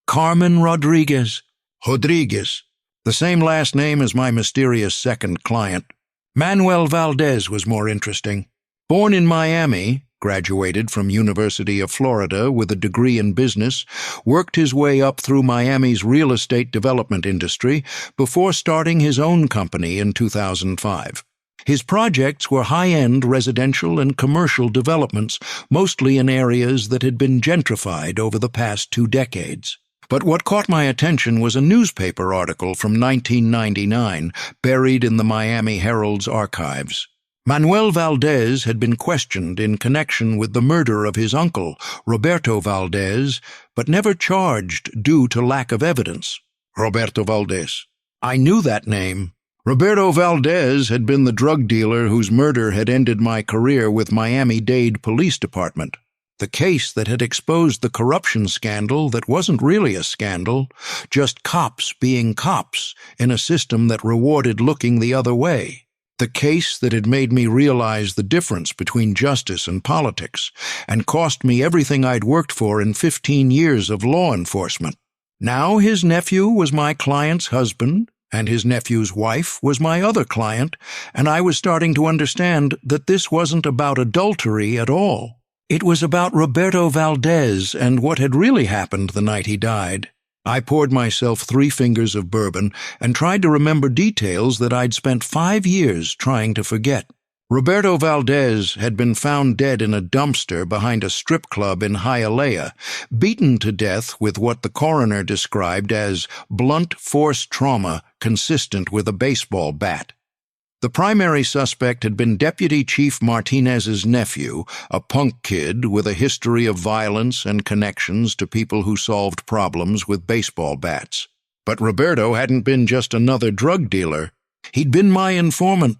Carmen Rodriguez. Rodriguez, the same last name as my mysterious second client. Manuel Valdez was more interesting. Born in Miami, graduated from University of Florida with a degree in business, worked his way up through Miami's real estate development industry before starting his own company in 2005. His projects were high-end residential and commercial developments, mostly in areas that had been gentrified over the past 2 decades. But what caught my attention was a newspaper article from 1999 buried in the Miami Herald's archives. Manuel Valdez had been questioned in connection with the murder of his uncle, Roberto Valdez, but never charged due to lack of evidence. Roberto Valdez. I knew that name. Roberto Valdez had been the drug dealer whose murder had ended my career with Miami-Dade Police Department. The case that had exposed the corruption scandal that wasn't really a scandal, just cops being cops in a system that rewarded looking the other way. The case that had made me realize the difference between justice and politics, and cost me everything I'd worked for in 15 years of law enforcement. Now his nephew was my client's husband, and his nephew's wife was my other client, and I was starting to understand that this wasn't about adultery at all. It was about Roberto Valdez and what had really happened the night he died. I poured myself 3 fingers of bourbon and tried to remember details that I'd spent 5 years trying to forget. Roberto Valdez had been found dead in a dumpster behind a strip club in Hialeah, beaten to death with what the coroner described as blunt force trauma consistent with a baseball bat. The primary suspect had been Deputy Chief Martinez's nephew, a punk kid with a history of violence and connections to people who solved problems with baseball bats. But Roberto hadn't been just another drug dealer. He'd been my informant.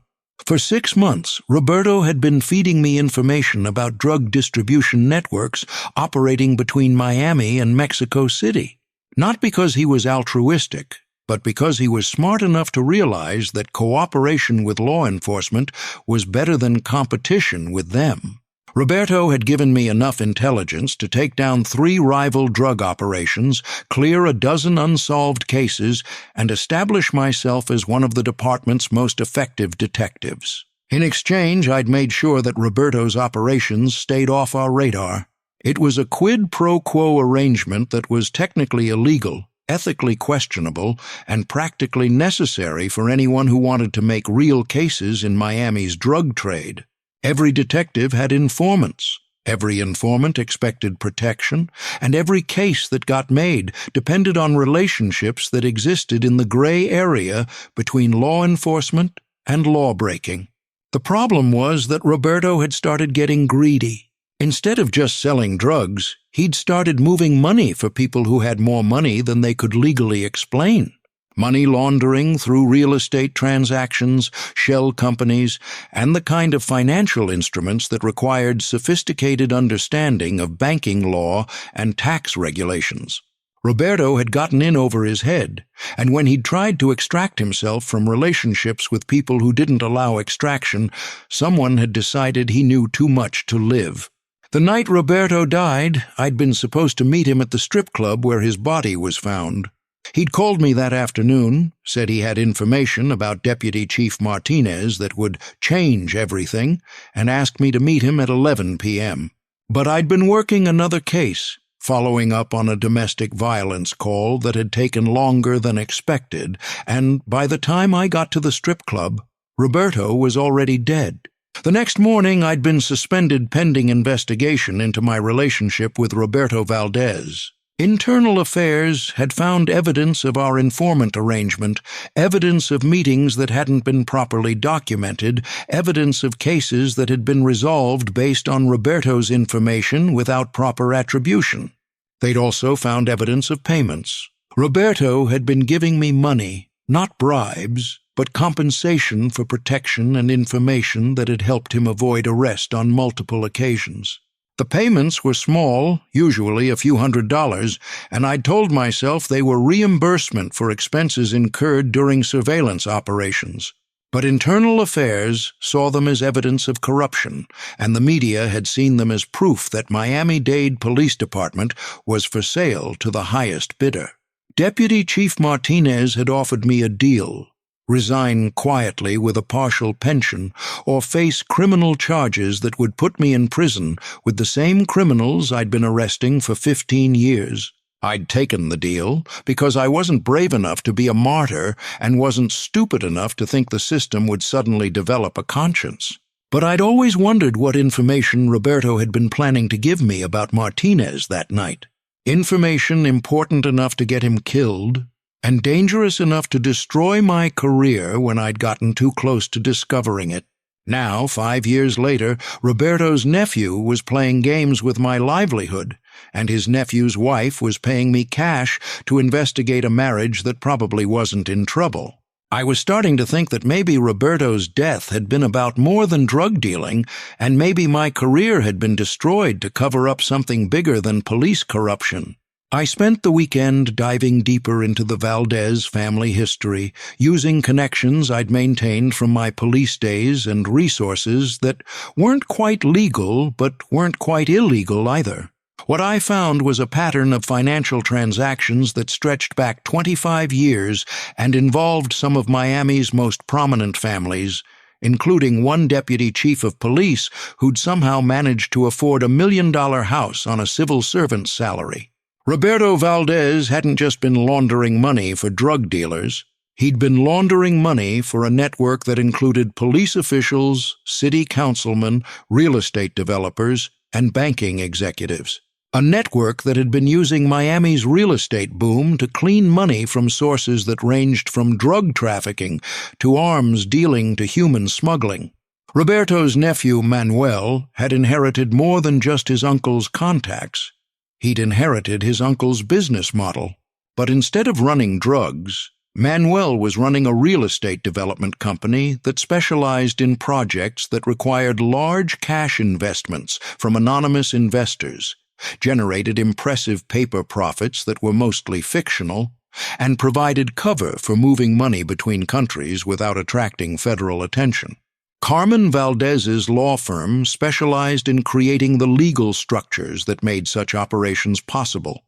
For 6 months, Roberto had been feeding me information about drug distribution networks operating between Miami and Mexico City. Not because he was altruistic, but because he was smart enough to realize that cooperation with law enforcement was better than competition with them. Roberto had given me enough intelligence to take down 3 rival drug operations, clear a dozen unsolved cases, and establish myself as one of the department's most effective detectives. In exchange, I'd made sure that Roberto's operations stayed off our radar. It was a quid pro quo arrangement that was technically illegal, ethically questionable, and practically necessary for anyone who wanted to make real cases in Miami's drug trade. Every detective had informants. Every informant expected protection, and every case that got made depended on relationships that existed in the gray area between law enforcement and law-breaking. The problem was that Roberto had started getting greedy. Instead of just selling drugs, he'd started moving money for people who had more money than they could legally explain. Money laundering through real estate transactions, shell companies, and the kind of financial instruments that required sophisticated understanding of banking law and tax regulations. Roberto had gotten in over his head, and when he'd tried to extract himself from relationships with people who didn't allow extraction, someone had decided he knew too much to live. The night Roberto died, I'd been supposed to meet him at the strip club where his body was found. He'd called me that afternoon, said he had information about Deputy Chief Martinez that would change everything, and asked me to meet him at 11 p.m. But I'd been working another case, following up on a domestic violence call that had taken longer than expected, and by the time I got to the strip club, Roberto was already dead. The next morning, I'd been suspended pending investigation into my relationship with Roberto Valdez. Internal Affairs had found evidence of our informant arrangement, evidence of meetings that hadn't been properly documented, evidence of cases that had been resolved based on Roberto's information without proper attribution. They'd also found evidence of payments. Roberto had been giving me money, not bribes, but compensation for protection and information that had helped him avoid arrest on multiple occasions. The payments were small, usually a few $100s, and I'd told myself they were reimbursement for expenses incurred during surveillance operations. But Internal Affairs saw them as evidence of corruption, and the media had seen them as proof that Miami-Dade Police Department was for sale to the highest bidder. Deputy Chief Martinez had offered me a deal: resign quietly with a partial pension, or face criminal charges that would put me in prison with the same criminals I'd been arresting for 15 years. I'd taken the deal because I wasn't brave enough to be a martyr and wasn't stupid enough to think the system would suddenly develop a conscience. But I'd always wondered what information Roberto had been planning to give me about Martinez that night. Information important enough to get him killed, and dangerous enough to destroy my career when I'd gotten too close to discovering it. Now, 5 years later, Roberto's nephew was playing games with my livelihood, and his nephew's wife was paying me cash to investigate a marriage that probably wasn't in trouble. I was starting to think that maybe Roberto's death had been about more than drug dealing, and maybe my career had been destroyed to cover up something bigger than police corruption. I spent the weekend diving deeper into the Valdez family history, using connections I'd maintained from my police days and resources that weren't quite legal but weren't quite illegal either. What I found was a pattern of financial transactions that stretched back 25 years and involved some of Miami's most prominent families, including one deputy chief of police who'd somehow managed to afford $1 million house on a civil servant's salary. Roberto Valdez hadn't just been laundering money for drug dealers. He'd been laundering money for a network that included police officials, city councilmen, real estate developers, and banking executives. A network that had been using Miami's real estate boom to clean money from sources that ranged from drug trafficking to arms dealing to human smuggling. Roberto's nephew, Manuel, had inherited more than just his uncle's contacts. He'd inherited his uncle's business model. But instead of running drugs, Manuel was running a real estate development company that specialized in projects that required large cash investments from anonymous investors, generated impressive paper profits that were mostly fictional, and provided cover for moving money between countries without attracting federal attention. Carmen Valdez's law firm specialized in creating the legal structures that made such operations possible.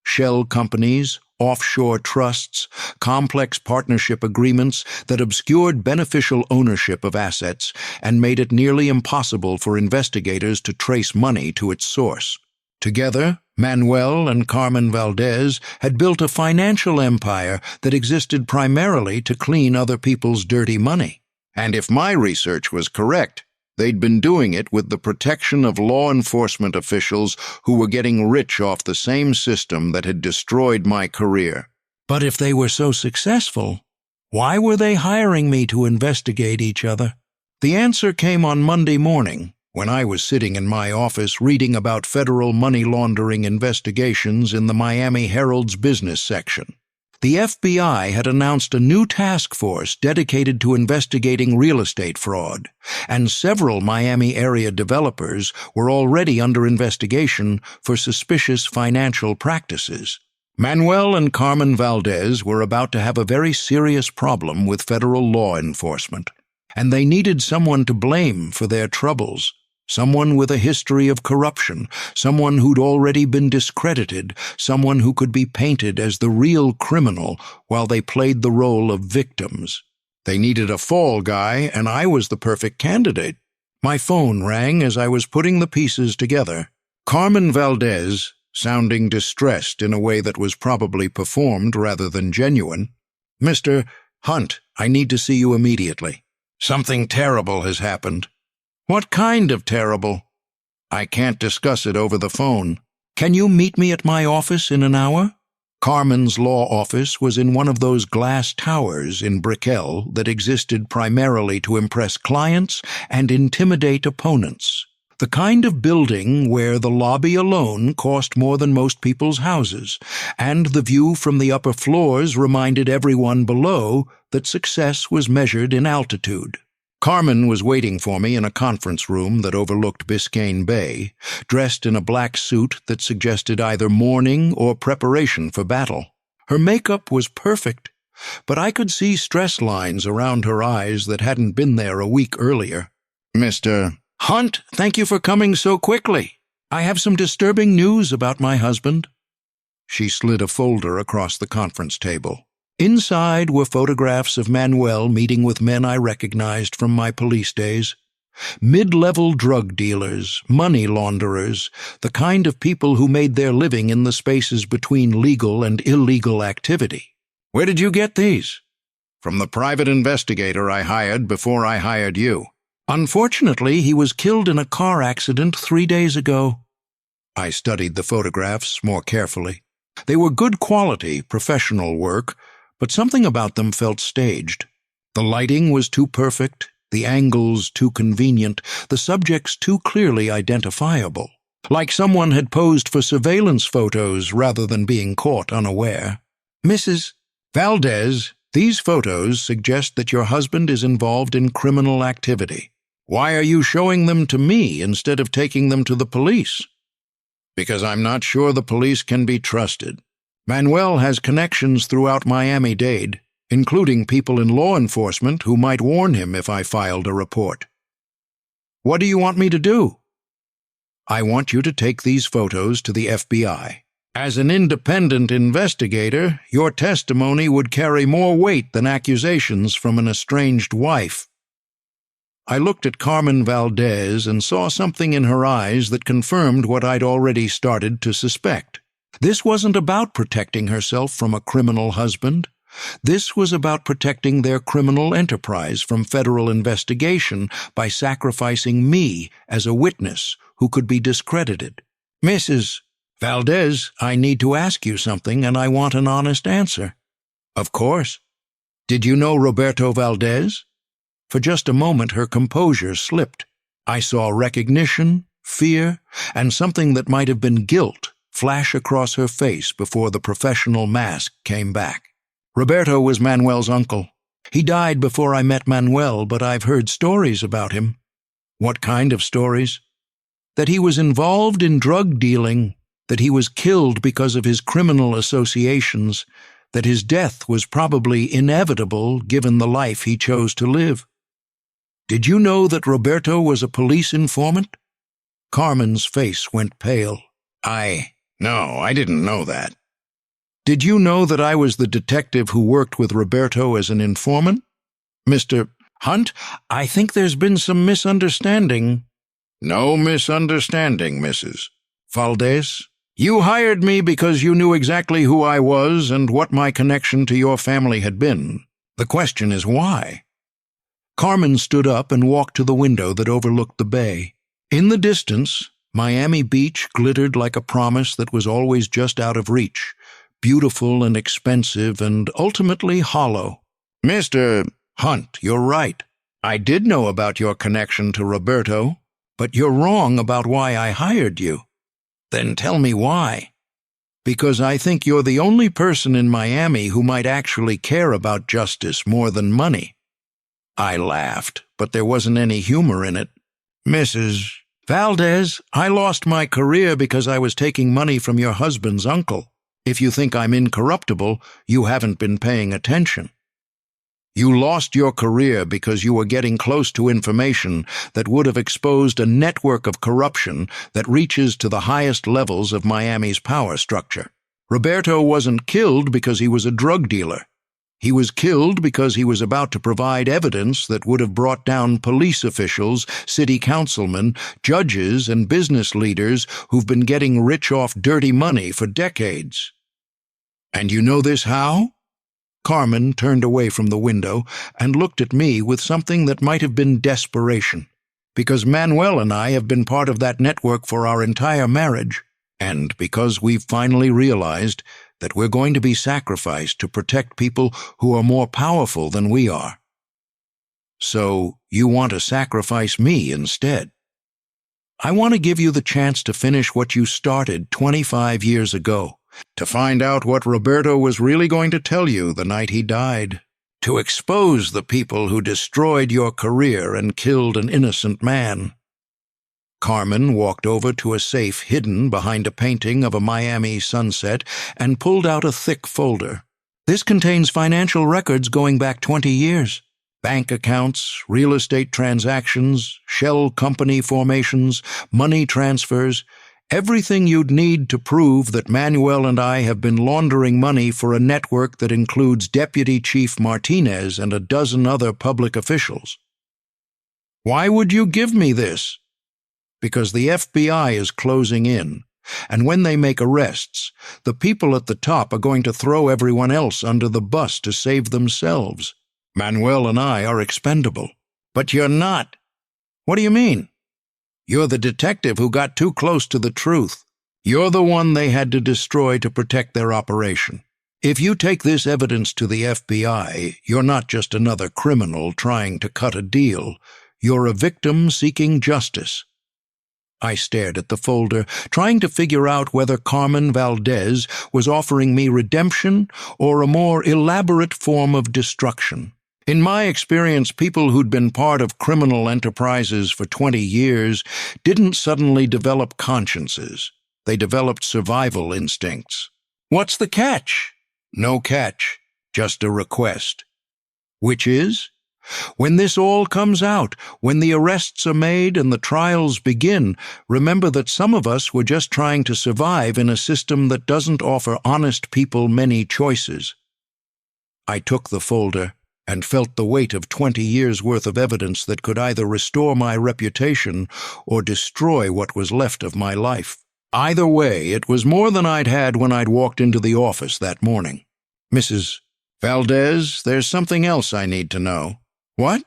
Shell companies, offshore trusts, complex partnership agreements that obscured beneficial ownership of assets and made it nearly impossible for investigators to trace money to its source. Together, Manuel and Carmen Valdez had built a financial empire that existed primarily to clean other people's dirty money. And if my research was correct, they'd been doing it with the protection of law enforcement officials who were getting rich off the same system that had destroyed my career. But if they were so successful, why were they hiring me to investigate each other? The answer came on Monday morning, when I was sitting in my office reading about federal money laundering investigations in the Miami Herald's business section. The FBI had announced a new task force dedicated to investigating real estate fraud, and several Miami area developers were already under investigation for suspicious financial practices. Manuel and Carmen Valdez were about to have a very serious problem with federal law enforcement, and they needed someone to blame for their troubles. Someone with a history of corruption, someone who'd already been discredited, someone who could be painted as the real criminal while they played the role of victims. They needed a fall guy, and I was the perfect candidate. My phone rang as I was putting the pieces together. Carmen Valdez, sounding distressed in a way that was probably performed rather than genuine. "Mr. Hunt, I need to see you immediately. Something terrible has happened." "What kind of terrible?" "I can't discuss it over the phone." "Can you meet me at my office in an hour?" Carmen's law office was in one of those glass towers in Brickell that existed primarily to impress clients and intimidate opponents. The kind of building where the lobby alone cost more than most people's houses, and the view from the upper floors reminded everyone below that success was measured in altitude. Carmen was waiting for me in a conference room that overlooked Biscayne Bay, dressed in a black suit that suggested either mourning or preparation for battle. Her makeup was perfect, but I could see stress lines around her eyes that hadn't been there a week earlier. "Mr. Hunt, thank you for coming so quickly. I have some disturbing news about my husband." She slid a folder across the conference table. Inside were photographs of Manuel meeting with men I recognized from my police days. Mid-level drug dealers, money launderers, the kind of people who made their living in the spaces between legal and illegal activity. "Where did you get these?" "From the private investigator I hired before I hired you." "Unfortunately, he was killed in a car accident 3 days ago." I studied the photographs more carefully. They were good quality, professional work, but something about them felt staged. The lighting was too perfect, the angles too convenient, the subjects too clearly identifiable, like someone had posed for surveillance photos rather than being caught unaware. "Mrs. Valdez, these photos suggest that your husband is involved in criminal activity. Why are you showing them to me instead of taking them to the police?" "Because I'm not sure the police can be trusted. Manuel has connections throughout Miami-Dade, including people in law enforcement who might warn him if I filed a report." "What do you want me to do?" "I want you to take these photos to the FBI. As an independent investigator, your testimony would carry more weight than accusations from an estranged wife." I looked at Carmen Valdez and saw something in her eyes that confirmed what I'd already started to suspect. This wasn't about protecting herself from a criminal husband. This was about protecting their criminal enterprise from federal investigation by sacrificing me as a witness who could be discredited. "Mrs. Valdez, I need to ask you something, and I want an honest answer." "Of course. Did you know Roberto Valdez?" For just a moment her composure slipped. I saw recognition, fear, and something that might have been guilt flash across her face before the professional mask came back. "Roberto was Manuel's uncle. He died before I met Manuel, but I've heard stories about him." "What kind of stories?" "That he was involved in drug dealing, that he was killed because of his criminal associations, that his death was probably inevitable given the life he chose to live." "Did you know that Roberto was a police informant?" Carmen's face went pale. No, I didn't know that." "Did you know that I was the detective who worked with Roberto as an informant?" "Mr. Hunt, I think there's been some misunderstanding." "No misunderstanding, Mrs. Valdez. You hired me because you knew exactly who I was and what my connection to your family had been. The question is why?" Carmen stood up and walked to the window that overlooked the bay. In the distance, Miami Beach glittered like a promise that was always just out of reach, beautiful and expensive and ultimately hollow. "Mr. Hunt, you're right. I did know about your connection to Roberto, but you're wrong about why I hired you." "Then tell me why." "Because I think you're the only person in Miami who might actually care about justice more than money." I laughed, but there wasn't any humor in it. "Mrs. Valdez, I lost my career because I was taking money from your husband's uncle. If you think I'm incorruptible, you haven't been paying attention. You lost your career because you were getting close to information that would have exposed a network of corruption that reaches to the highest levels of Miami's power structure. Roberto wasn't killed because he was a drug dealer. He was killed because he was about to provide evidence that would have brought down police officials, city councilmen, judges, and business leaders who've been getting rich off dirty money for decades." "And you know this how?" Carmen turned away from the window and looked at me with something that might have been desperation. "Because Manuel and I have been part of that network for our entire marriage, and because we've finally realized that we're going to be sacrificed to protect people who are more powerful than we are." "So you want to sacrifice me instead?" "I want to give you the chance to finish what you started 25 years ago, to find out what Roberto was really going to tell you the night he died, to expose the people who destroyed your career and killed an innocent man." Carmen walked over to a safe hidden behind a painting of a Miami sunset and pulled out a thick folder. "This contains financial records going back 20 years. Bank accounts, real estate transactions, shell company formations, money transfers, everything you'd need to prove that Manuel and I have been laundering money for a network that includes Deputy Chief Martinez and a dozen other public officials." "Why would you give me this?" "Because the FBI is closing in, and when they make arrests, the people at the top are going to throw everyone else under the bus to save themselves. Manuel and I are expendable." "But you're not." "What do you mean?" "You're the detective who got too close to the truth. You're the one they had to destroy to protect their operation. If you take this evidence to the FBI, you're not just another criminal trying to cut a deal. You're a victim seeking justice." I stared at the folder, trying to figure out whether Carmen Valdez was offering me redemption or a more elaborate form of destruction. In my experience, people who'd been part of criminal enterprises for 20 years didn't suddenly develop consciences. They developed survival instincts. "What's the catch?" "No catch, just a request." "Which is?" "When this all comes out, when the arrests are made and the trials begin, remember that some of us were just trying to survive in a system that doesn't offer honest people many choices." I took the folder and felt the weight of 20 years' worth of evidence that could either restore my reputation or destroy what was left of my life. Either way, it was more than I'd had when I'd walked into the office that morning. "Mrs. Valdez, there's something else I need to know." "What?"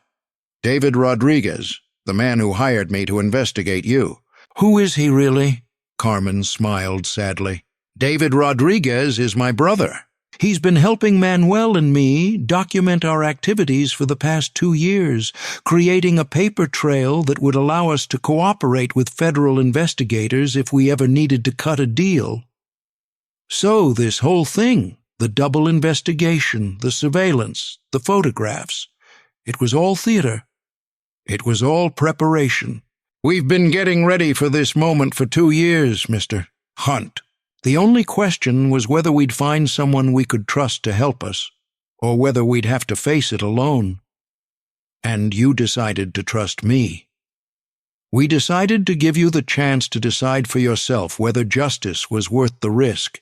"David Rodriguez, the man who hired me to investigate you." "Who is he really?" Carmen smiled sadly. "David Rodriguez is my brother. He's been helping Manuel and me document our activities for the past 2 years, creating a paper trail that would allow us to cooperate with federal investigators if we ever needed to cut a deal." "So this whole thing, the double investigation, the surveillance, the photographs, it was all theater. It was all preparation. We've been getting ready for this moment for 2 years, Mr. Hunt. The only question was whether we'd find someone we could trust to help us, or whether we'd have to face it alone. And you decided to trust me. We decided to give you the chance to decide for yourself whether justice was worth the risk."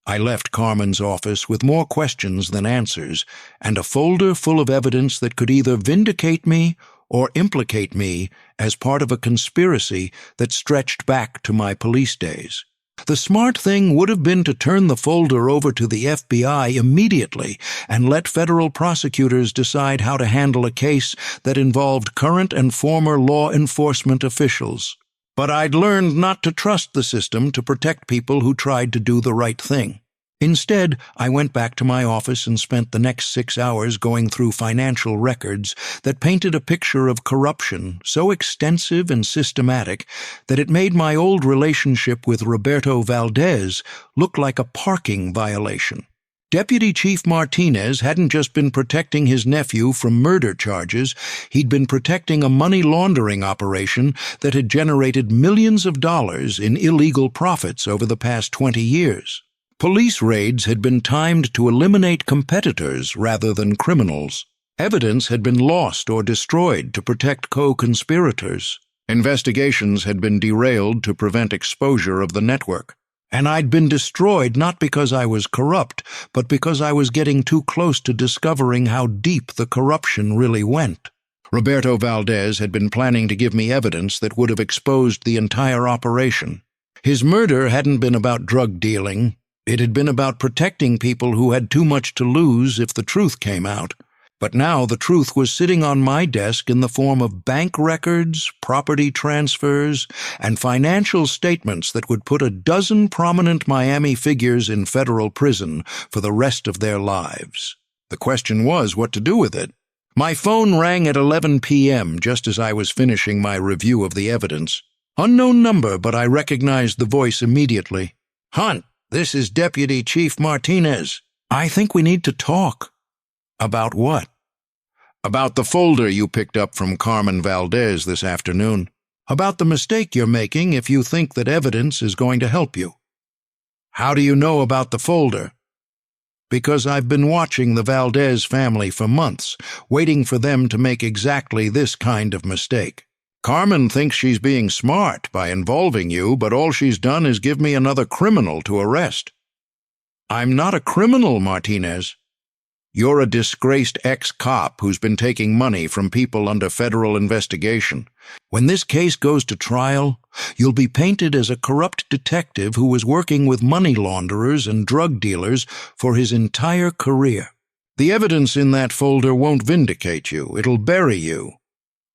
I left Carmen's office with more questions than answers, and a folder full of evidence that could either vindicate me or implicate me as part of a conspiracy that stretched back to my police days. The smart thing would have been to turn the folder over to the FBI immediately and let federal prosecutors decide how to handle a case that involved current and former law enforcement officials. But I'd learned not to trust the system to protect people who tried to do the right thing. Instead, I went back to my office and spent the next 6 hours going through financial records that painted a picture of corruption so extensive and systematic that it made my old relationship with Roberto Valdez look like a parking violation. Deputy Chief Martinez hadn't just been protecting his nephew from murder charges, he'd been protecting a money laundering operation that had generated millions of dollars in illegal profits over the past 20 years. Police raids had been timed to eliminate competitors rather than criminals. Evidence had been lost or destroyed to protect co-conspirators. Investigations had been derailed to prevent exposure of the network. And I'd been destroyed not because I was corrupt, but because I was getting too close to discovering how deep the corruption really went. Roberto Valdez had been planning to give me evidence that would have exposed the entire operation. His murder hadn't been about drug dealing. It had been about protecting people who had too much to lose if the truth came out. But now the truth was sitting on my desk in the form of bank records, property transfers, and financial statements that would put a dozen prominent Miami figures in federal prison for the rest of their lives. The question was what to do with it. My phone rang at 11 p.m. just as I was finishing my review of the evidence. Unknown number, but I recognized the voice immediately. "Hunt, this is Deputy Chief Martinez. I think we need to talk." "About what?" "About the folder you picked up from Carmen Valdez this afternoon. About the mistake you're making if you think that evidence is going to help you." "How do you know about the folder?" "Because I've been watching the Valdez family for months, waiting for them to make exactly this kind of mistake. Carmen thinks she's being smart by involving you, but all she's done is give me another criminal to arrest." "I'm not a criminal, Martinez. You're a disgraced ex-cop who's been taking money from people under federal investigation. When this case goes to trial, you'll be painted as a corrupt detective who was working with money launderers and drug dealers for his entire career. The evidence in that folder won't vindicate you. It'll bury you."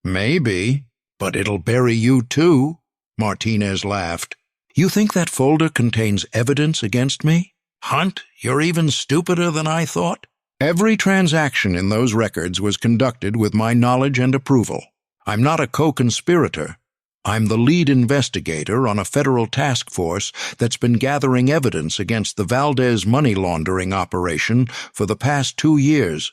"Maybe, but it'll bury you too," Martinez laughed. "You think that folder contains evidence against me?" Hunt, you're even stupider than I thought. Every transaction in those records was conducted with my knowledge and approval. I'm not a co-conspirator. I'm the lead investigator on a federal task force that's been gathering evidence against the Valdez money laundering operation for the past 2 years.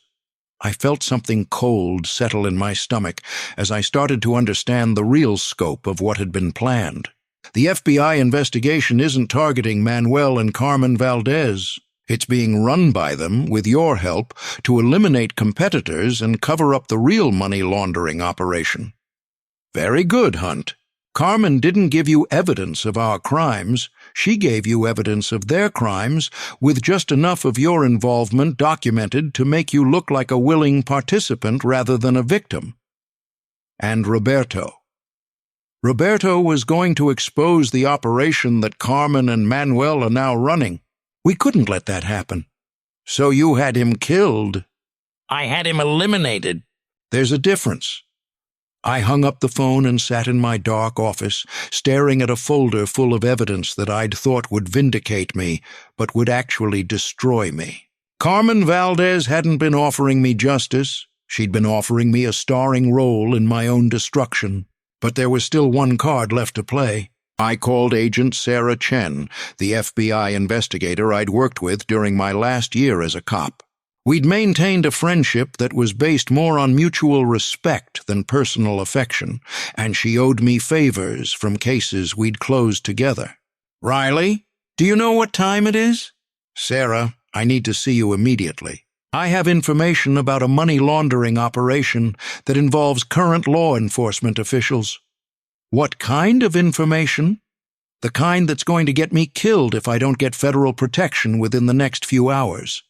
I felt something cold settle in my stomach as I started to understand the real scope of what had been planned. The FBI investigation isn't targeting Manuel and Carmen Valdez. It's being run by them, with your help, to eliminate competitors and cover up the real money laundering operation. Very good, Hunt. Carmen didn't give you evidence of our crimes. She gave you evidence of their crimes, with just enough of your involvement documented to make you look like a willing participant rather than a victim. And Roberto. Roberto was going to expose the operation that Carmen and Manuel are now running. We couldn't let that happen. So you had him killed. I had him eliminated. There's a difference. I hung up the phone and sat in my dark office, staring at a folder full of evidence that I'd thought would vindicate me, but would actually destroy me. Carmen Valdez hadn't been offering me justice. She'd been offering me a starring role in my own destruction. But there was still one card left to play. I called Agent Sarah Chen, the FBI investigator I'd worked with during my last year as a cop. We'd maintained a friendship that was based more on mutual respect than personal affection, and she owed me favors from cases we'd closed together. Riley, do you know what time it is? Sarah, I need to see you immediately. I have information about a money laundering operation that involves current law enforcement officials. What kind of information? The kind that's going to get me killed if I don't get federal protection within the next few hours.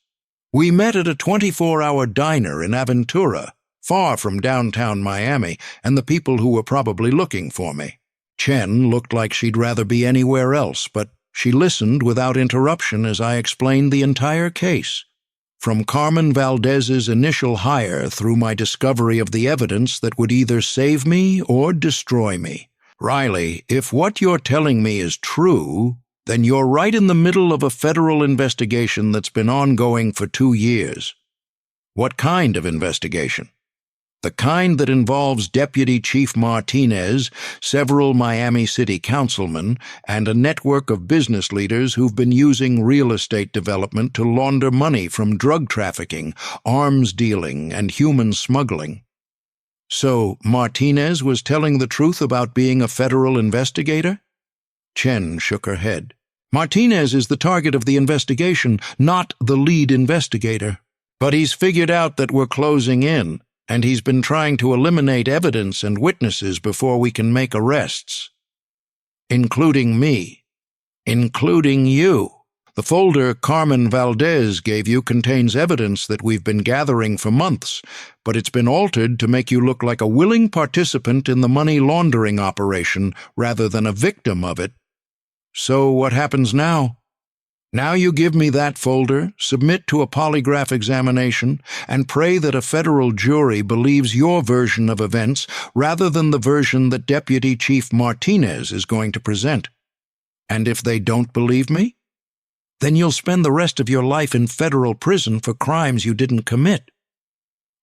We met at a 24-hour diner in Aventura, far from downtown Miami, and the people who were probably looking for me. Chen looked like she'd rather be anywhere else, but she listened without interruption as I explained the entire case. From Carmen Valdez's initial hire through my discovery of the evidence that would either save me or destroy me. Riley, if what you're telling me is true, then you're right in the middle of a federal investigation that's been ongoing for 2 years. What kind of investigation? The kind that involves Deputy Chief Martinez, several Miami City councilmen, and a network of business leaders who've been using real estate development to launder money from drug trafficking, arms dealing, and human smuggling. So, Martinez was telling the truth about being a federal investigator? Chen shook her head. Martinez is the target of the investigation, not the lead investigator. But he's figured out that we're closing in, and he's been trying to eliminate evidence and witnesses before we can make arrests. Including me. Including you. The folder Carmen Valdez gave you contains evidence that we've been gathering for months, but it's been altered to make you look like a willing participant in the money laundering operation rather than a victim of it. So what happens now? Now you give me that folder, submit to a polygraph examination, and pray that a federal jury believes your version of events rather than the version that Deputy Chief Martinez is going to present. And if they don't believe me? Then you'll spend the rest of your life in federal prison for crimes you didn't commit.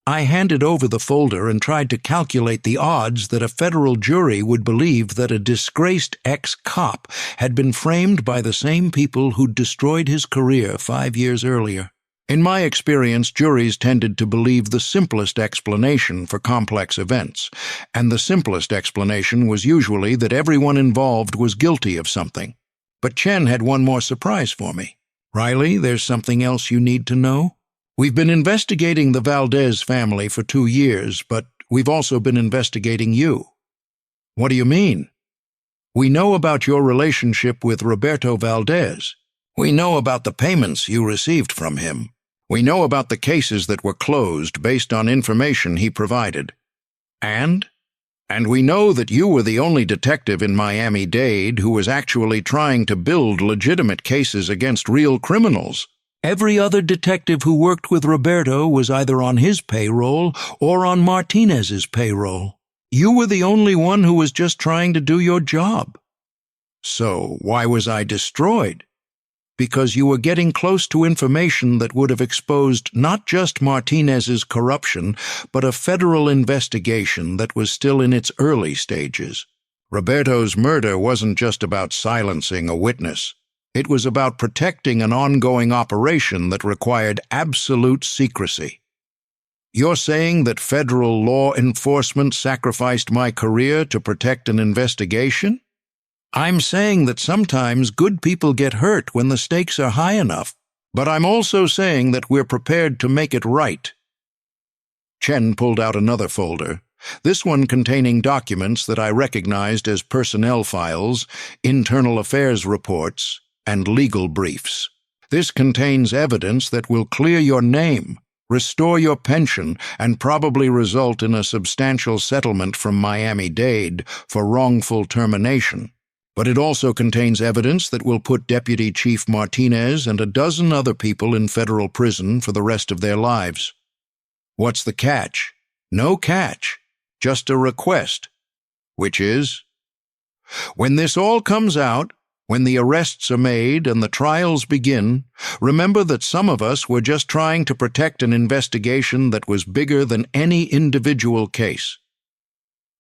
I handed over the folder and tried to calculate the odds that a federal jury would believe that a disgraced ex-cop had been framed by the same people who'd destroyed his career 5 years earlier. In my experience, juries tended to believe the simplest explanation for complex events, and the simplest explanation was usually that everyone involved was guilty of something. But Chen had one more surprise for me. Riley, there's something else you need to know? We've been investigating the Valdez family for 2 years, but we've also been investigating you. What do you mean? We know about your relationship with Roberto Valdez. We know about the payments you received from him. We know about the cases that were closed based on information he provided. And we know that you were the only detective in Miami-Dade who was actually trying to build legitimate cases against real criminals. Every other detective who worked with Roberto was either on his payroll or on Martinez's payroll. You were the only one who was just trying to do your job. So why was I destroyed? because you were getting close to information that would have exposed not just Martinez's corruption, but a federal investigation that was still in its early stages. Roberto's murder wasn't just about silencing a witness. It was about protecting an ongoing operation that required absolute secrecy. You're saying that federal law enforcement sacrificed my career to protect an investigation? I'm saying that sometimes good people get hurt when the stakes are high enough, but I'm also saying that we're prepared to make it right. Chen pulled out another folder, this one containing documents that I recognized as personnel files, internal affairs reports, and legal briefs. This contains evidence that will clear your name, restore your pension, and probably result in a substantial settlement from Miami-Dade for wrongful termination. But it also contains evidence that will put Deputy Chief Martinez and a dozen other people in federal prison for the rest of their lives. What's the catch? No catch, just a request, which is, when this all comes out, when the arrests are made and the trials begin, remember that some of us were just trying to protect an investigation that was bigger than any individual case.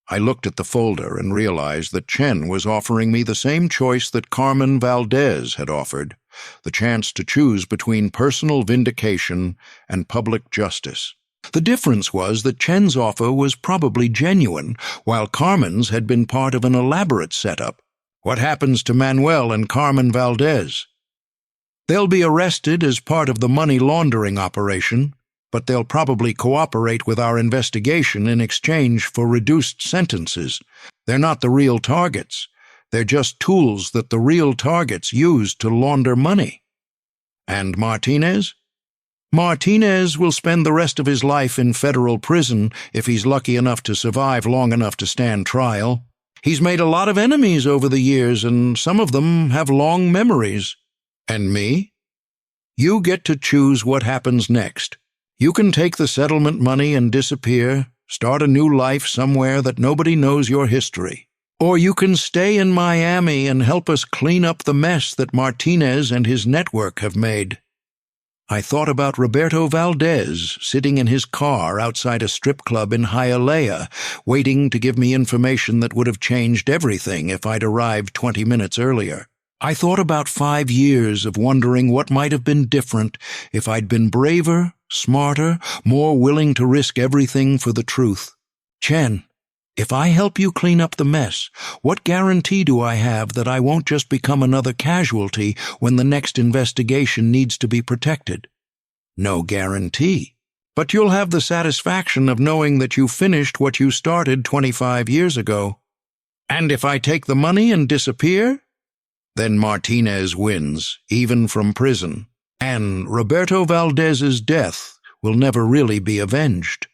I looked at the folder and realized that Chen was offering me the same choice that Carmen Valdez had offered, the chance to choose between personal vindication and public justice. The difference was that Chen's offer was probably genuine, while Carmen's had been part of an elaborate setup. What happens to Manuel and Carmen Valdez? They'll be arrested as part of the money laundering operation, but they'll probably cooperate with our investigation in exchange for reduced sentences. They're not the real targets. They're just tools that the real targets use to launder money. And Martinez? Martinez will spend the rest of his life in federal prison if he's lucky enough to survive long enough to stand trial. He's made a lot of enemies over the years, and some of them have long memories. And me? You get to choose what happens next. You can take the settlement money and disappear, start a new life somewhere that nobody knows your history. Or you can stay in Miami and help us clean up the mess that Martinez and his network have made. I thought about Roberto Valdez sitting in his car outside a strip club in Hialeah, waiting to give me information that would have changed everything if I'd arrived 20 minutes earlier. I thought about 5 years of wondering what might have been different if I'd been braver, smarter, more willing to risk everything for the truth. Chen, if I help you clean up the mess, what guarantee do I have that I won't just become another casualty when the next investigation needs to be protected? No guarantee. But you'll have the satisfaction of knowing that you finished what you started 25 years ago. And if I take the money and disappear? Then Martinez wins, even from prison, and Roberto Valdez's death will never really be avenged.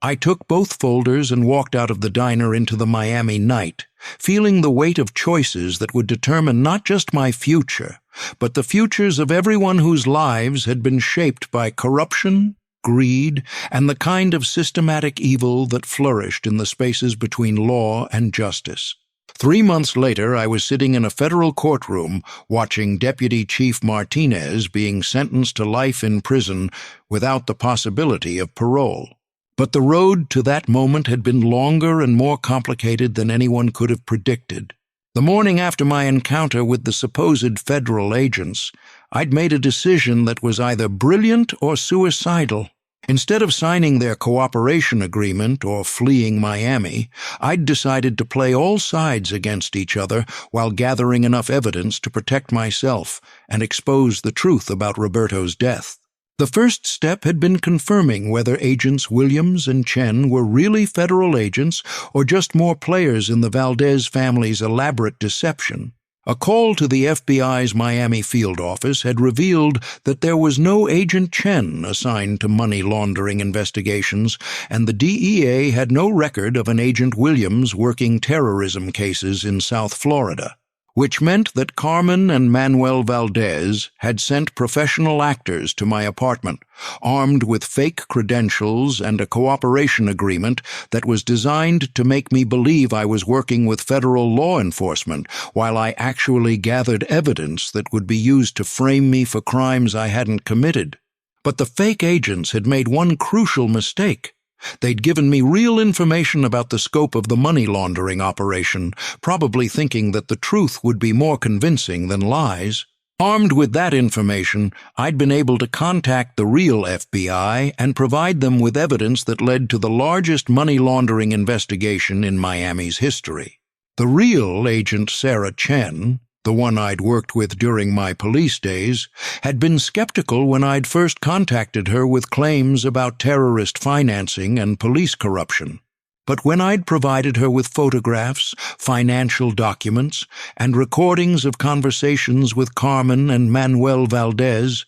I took both folders and walked out of the diner into the Miami night, feeling the weight of choices that would determine not just my future, but the futures of everyone whose lives had been shaped by corruption, greed, and the kind of systematic evil that flourished in the spaces between law and justice. 3 months later, I was sitting in a federal courtroom watching Deputy Chief Martinez being sentenced to life in prison without the possibility of parole. But the road to that moment had been longer and more complicated than anyone could have predicted. The morning after my encounter with the supposed federal agents, I'd made a decision that was either brilliant or suicidal. Instead of signing their cooperation agreement or fleeing Miami, I'd decided to play all sides against each other while gathering enough evidence to protect myself and expose the truth about Roberto's death. The first step had been confirming whether Agents Williams and Chen were really federal agents or just more players in the Valdez family's elaborate deception. A call to the FBI's Miami field office had revealed that there was no Agent Chen assigned to money laundering investigations, and the DEA had no record of an Agent Williams working terrorism cases in South Florida. which meant that Carmen and Manuel Valdez had sent professional actors to my apartment, armed with fake credentials and a cooperation agreement that was designed to make me believe I was working with federal law enforcement while I actually gathered evidence that would be used to frame me for crimes I hadn't committed. But the fake agents had made one crucial mistake. They'd given me real information about the scope of the money laundering operation, probably thinking that the truth would be more convincing than lies. Armed with that information, I'd been able to contact the real FBI and provide them with evidence that led to the largest money laundering investigation in Miami's history. The real Agent Sarah Chen, the one I'd worked with during my police days, had been skeptical when I'd first contacted her with claims about terrorist financing and police corruption. But when I'd provided her with photographs, financial documents, and recordings of conversations with Carmen and Manuel Valdez,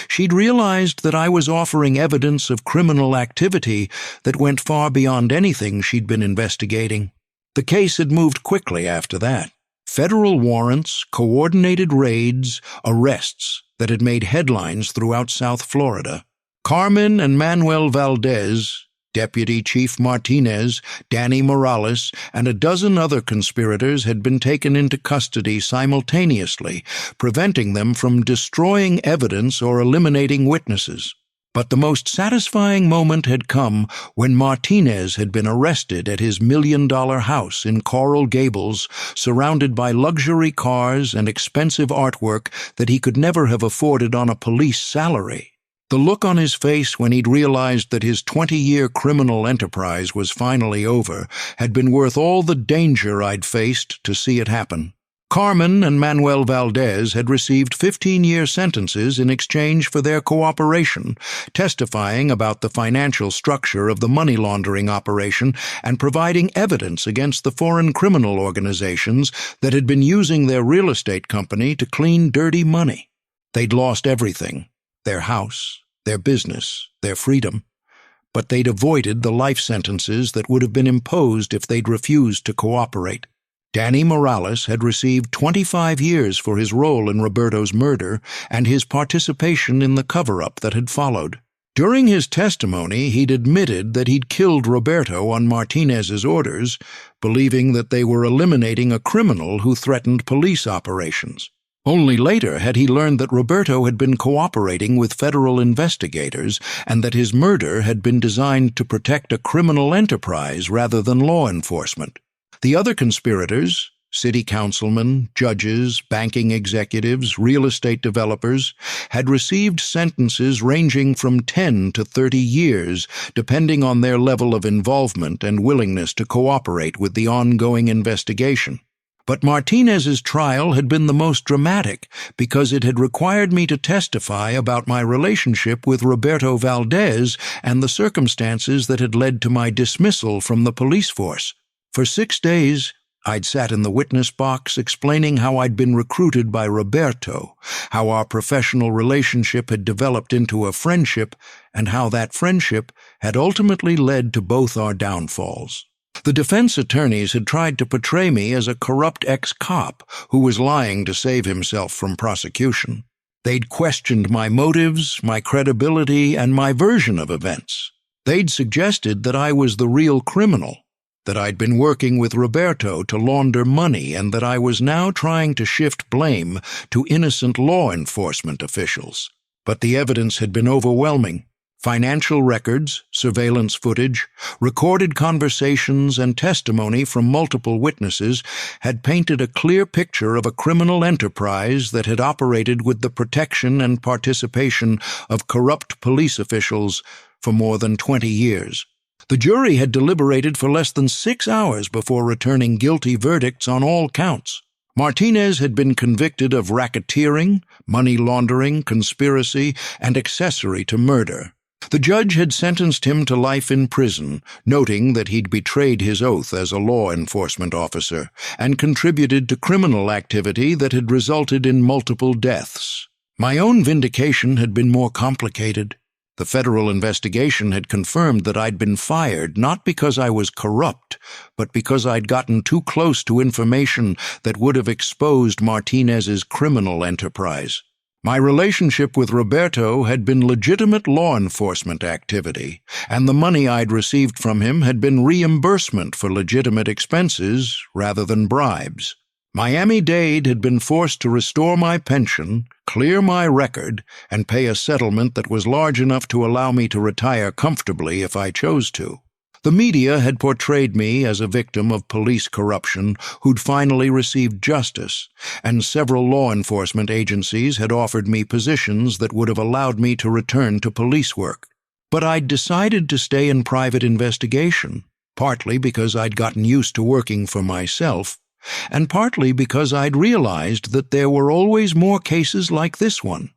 she'd realized that I was offering evidence of criminal activity that went far beyond anything she'd been investigating. The case had moved quickly after that. Federal warrants, coordinated raids, arrests that had made headlines throughout South Florida. Carmen and Manuel Valdez, Deputy Chief Martinez, Danny Morales, and a dozen other conspirators had been taken into custody simultaneously, preventing them from destroying evidence or eliminating witnesses. But the most satisfying moment had come when Martinez had been arrested at his million-dollar house in Coral Gables, surrounded by luxury cars and expensive artwork that he could never have afforded on a police salary. The look on his face when he'd realized that his 20-year criminal enterprise was finally over had been worth all the danger I'd faced to see it happen. Carmen and Manuel Valdez had received 15-year sentences in exchange for their cooperation, testifying about the financial structure of the money laundering operation and providing evidence against the foreign criminal organizations that had been using their real estate company to clean dirty money. They'd lost everything: their house, their business, their freedom. But they'd avoided the life sentences that would have been imposed if they'd refused to cooperate. Danny Morales had received 25 years for his role in Roberto's murder and his participation in the cover-up that had followed. During his testimony, he'd admitted that he'd killed Roberto on Martinez's orders, believing that they were eliminating a criminal who threatened police operations. Only later had he learned that Roberto had been cooperating with federal investigators and that his murder had been designed to protect a criminal enterprise rather than law enforcement. The other conspirators, city councilmen, judges, banking executives, real estate developers, had received sentences ranging from 10 to 30 years, depending on their level of involvement and willingness to cooperate with the ongoing investigation. But Martinez's trial had been the most dramatic because it had required me to testify about my relationship with Roberto Valdez and the circumstances that had led to my dismissal from the police force. For 6 days, I'd sat in the witness box explaining how I'd been recruited by Roberto, how our professional relationship had developed into a friendship, and how that friendship had ultimately led to both our downfalls. The defense attorneys had tried to portray me as a corrupt ex-cop who was lying to save himself from prosecution. They'd questioned my motives, my credibility, and my version of events. They'd suggested that I was the real criminal, that I'd been working with Roberto to launder money, and that I was now trying to shift blame to innocent law enforcement officials. But the evidence had been overwhelming. Financial records, surveillance footage, recorded conversations, and testimony from multiple witnesses had painted a clear picture of a criminal enterprise that had operated with the protection and participation of corrupt police officials for more than 20 years. The jury had deliberated for less than 6 hours before returning guilty verdicts on all counts. Martinez had been convicted of racketeering, money laundering, conspiracy, and accessory to murder. The judge had sentenced him to life in prison, noting that he'd betrayed his oath as a law enforcement officer and contributed to criminal activity that had resulted in multiple deaths. My own vindication had been more complicated. The federal investigation had confirmed that I'd been fired not because I was corrupt, but because I'd gotten too close to information that would have exposed Martinez's criminal enterprise. My relationship with Roberto had been legitimate law enforcement activity, and the money I'd received from him had been reimbursement for legitimate expenses rather than bribes. Miami-Dade had been forced to restore my pension, clear my record, and pay a settlement that was large enough to allow me to retire comfortably if I chose to. The media had portrayed me as a victim of police corruption who'd finally received justice, and several law enforcement agencies had offered me positions that would have allowed me to return to police work. But I'd decided to stay in private investigation, partly because I'd gotten used to working for myself, and partly because I'd realized that there were always more cases like this one.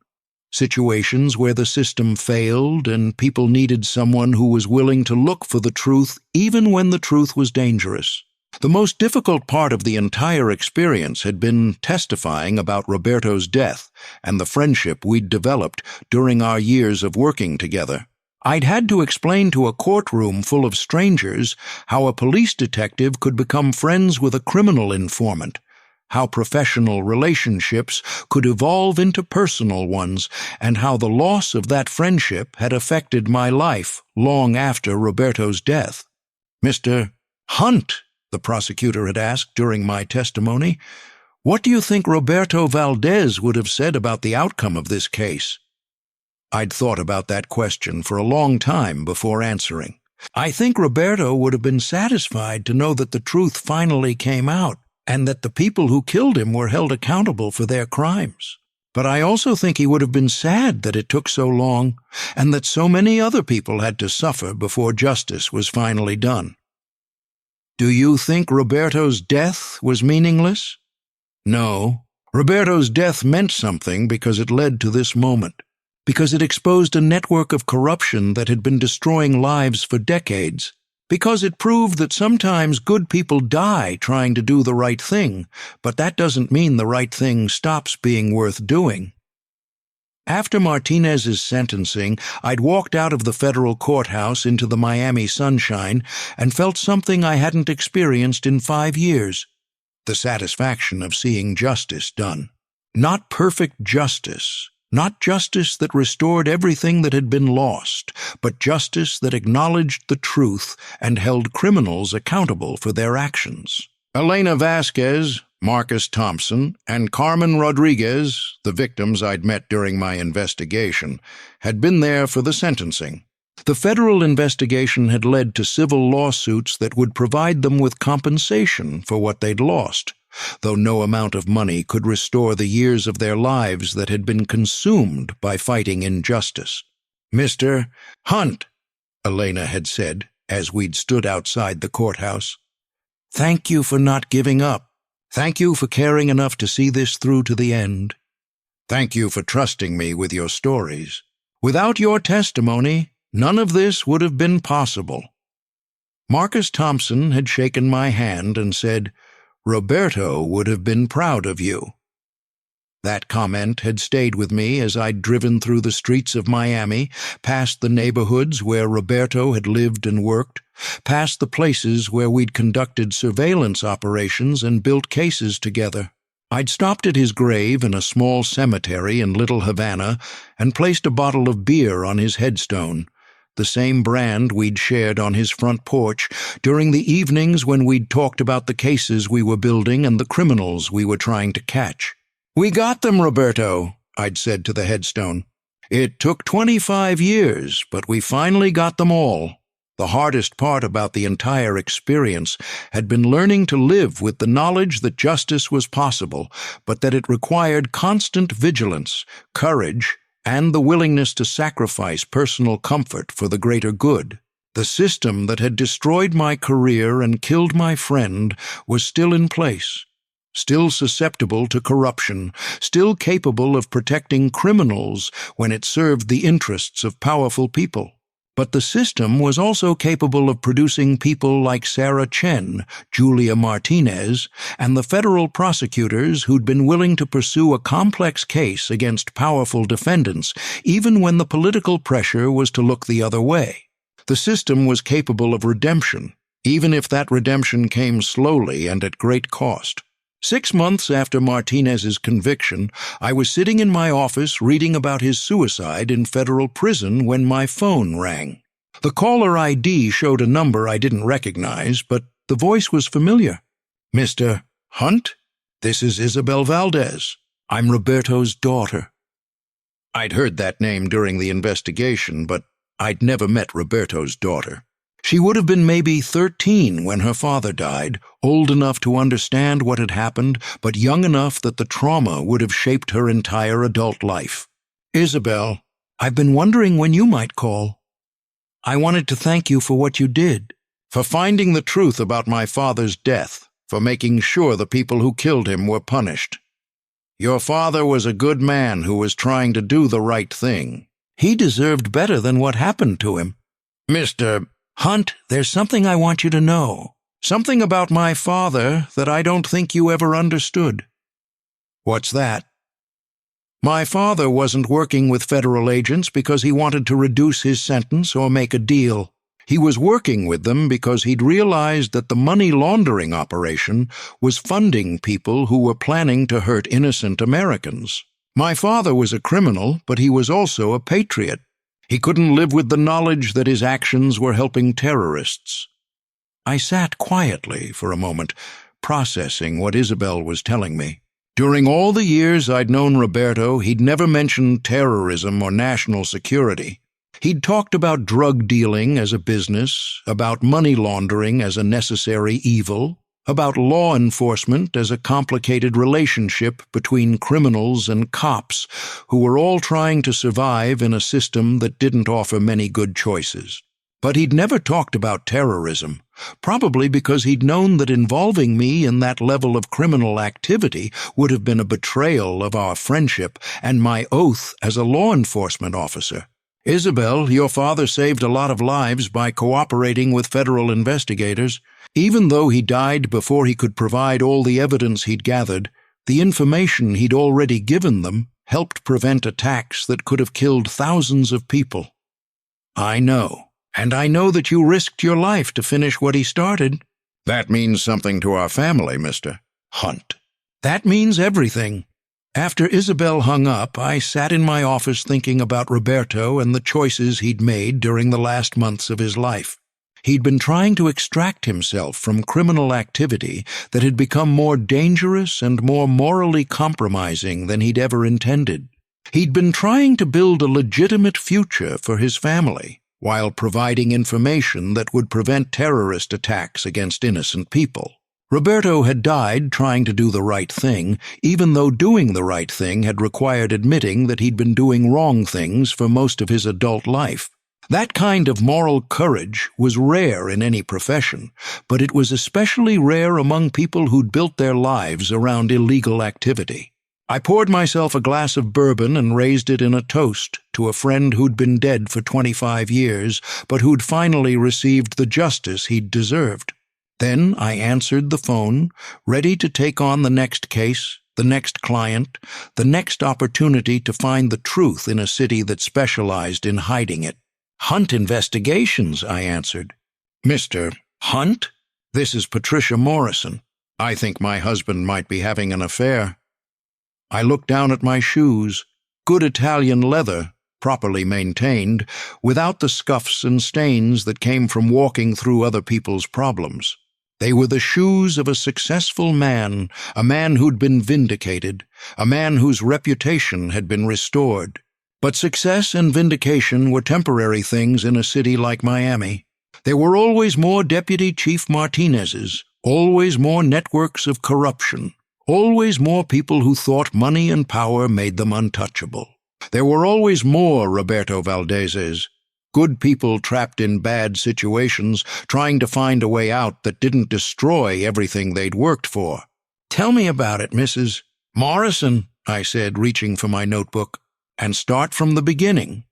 Situations where the system failed and people needed someone who was willing to look for the truth even when the truth was dangerous. The most difficult part of the entire experience had been testifying about Roberto's death and the friendship we'd developed during our years of working together. I'd had to explain to a courtroom full of strangers how a police detective could become friends with a criminal informant, how professional relationships could evolve into personal ones, and how the loss of that friendship had affected my life long after Roberto's death. "Mr. Hunt," the prosecutor had asked during my testimony, "what do you think Roberto Valdez would have said about the outcome of this case?" I'd thought about that question for a long time before answering. I think Roberto would have been satisfied to know that the truth finally came out, and that the people who killed him were held accountable for their crimes. But I also think he would have been sad that it took so long, and that so many other people had to suffer before justice was finally done. Do you think Roberto's death was meaningless? No. Roberto's death meant something because it led to this moment, because it exposed a network of corruption that had been destroying lives for decades, because it proved that sometimes good people die trying to do the right thing, but that doesn't mean the right thing stops being worth doing. After Martinez's sentencing, I'd walked out of the federal courthouse into the Miami sunshine and felt something I hadn't experienced in 5 years: the satisfaction of seeing justice done. Not perfect justice, not justice that restored everything that had been lost, but justice that acknowledged the truth and held criminals accountable for their actions. Elena Vasquez, Marcus Thompson, and Carmen Rodriguez, the victims I'd met during my investigation, had been there for the sentencing. The federal investigation had led to civil lawsuits that would provide them with compensation for what they'd lost, though no amount of money could restore the years of their lives that had been consumed by fighting injustice. "Mr. Hunt," Elena had said as we'd stood outside the courthouse, "thank you for not giving up. Thank you for caring enough to see this through to the end. Thank you for trusting me with your stories. Without your testimony, none of this would have been possible." Marcus Thompson had shaken my hand and said, "Roberto would have been proud of you." That comment had stayed with me as I'd driven through the streets of Miami, past the neighborhoods where Roberto had lived and worked, past the places where we'd conducted surveillance operations and built cases together. I'd stopped at his grave in a small cemetery in Little Havana and placed a bottle of beer on his headstone, the same brand we'd shared on his front porch during the evenings when we'd talked about the cases we were building and the criminals we were trying to catch. "We got them, Roberto," I'd said to the headstone. "It took 25 years, but we finally got them all." The hardest part about the entire experience had been learning to live with the knowledge that justice was possible, but that it required constant vigilance, courage, and the willingness to sacrifice personal comfort for the greater good. The system that had destroyed my career and killed my friend was still in place, still susceptible to corruption, still capable of protecting criminals when it served the interests of powerful people. But the system was also capable of producing people like Sarah Chen, Julia Martinez, and the federal prosecutors who'd been willing to pursue a complex case against powerful defendants, even when the political pressure was to look the other way. The system was capable of redemption, even if that redemption came slowly and at great cost. 6 months after Martinez's conviction, I was sitting in my office reading about his suicide in federal prison when my phone rang. The caller ID showed a number I didn't recognize, but the voice was familiar. "Mr. Hunt? This is Isabel Valdez. I'm Roberto's daughter." I'd heard that name during the investigation, but I'd never met Roberto's daughter. She would have been maybe 13 when her father died, old enough to understand what had happened, but young enough that the trauma would have shaped her entire adult life. "Isabel, I've been wondering when you might call. I wanted to thank you for what you did, for finding the truth about my father's death, for making sure the people who killed him were punished. Your father was a good man who was trying to do the right thing. He deserved better than what happened to him. Mr. Hunt, there's something I want you to know. Something about my father that I don't think you ever understood." "What's that?" "My father wasn't working with federal agents because he wanted to reduce his sentence or make a deal. He was working with them because he'd realized that the money laundering operation was funding people who were planning to hurt innocent Americans. My father was a criminal, but he was also a patriot. He couldn't live with the knowledge that his actions were helping terrorists." I sat quietly for a moment, processing what Isabel was telling me. During all the years I'd known Roberto, he'd never mentioned terrorism or national security. He'd talked about drug dealing as a business, about money laundering as a necessary evil, about law enforcement as a complicated relationship between criminals and cops who were all trying to survive in a system that didn't offer many good choices. But he'd never talked about terrorism, probably because he'd known that involving me in that level of criminal activity would have been a betrayal of our friendship and my oath as a law enforcement officer. "Isabel, your father saved a lot of lives by cooperating with federal investigators. Even though he died before he could provide all the evidence he'd gathered, the information he'd already given them helped prevent attacks that could have killed thousands of people." "I know, and I know that you risked your life to finish what he started." "That means something to our family, Mr. Hunt." "That means everything." After Isabel hung up, I sat in my office thinking about Roberto and the choices he'd made during the last months of his life. He'd been trying to extract himself from criminal activity that had become more dangerous and more morally compromising than he'd ever intended. He'd been trying to build a legitimate future for his family, while providing information that would prevent terrorist attacks against innocent people. Roberto had died trying to do the right thing, even though doing the right thing had required admitting that he'd been doing wrong things for most of his adult life. That kind of moral courage was rare in any profession, but it was especially rare among people who'd built their lives around illegal activity. I poured myself a glass of bourbon and raised it in a toast to a friend who'd been dead for 25 years, but who'd finally received the justice he'd deserved. Then I answered the phone, ready to take on the next case, the next client, the next opportunity to find the truth in a city that specialized in hiding it. "Hunt Investigations," I answered. "Mr. Hunt? This is Patricia Morrison. I think my husband might be having an affair." I looked down at my shoes, good Italian leather, properly maintained, without the scuffs and stains that came from walking through other people's problems. They were the shoes of a successful man, a man who'd been vindicated, a man whose reputation had been restored. But success and vindication were temporary things in a city like Miami. There were always more Deputy Chief Martinezes, always more networks of corruption, always more people who thought money and power made them untouchable. There were always more Roberto Valdezes, good people trapped in bad situations, trying to find a way out that didn't destroy everything they'd worked for. "Tell me about it, Mrs. Morrison," I said, reaching for my notebook, "and start from the beginning."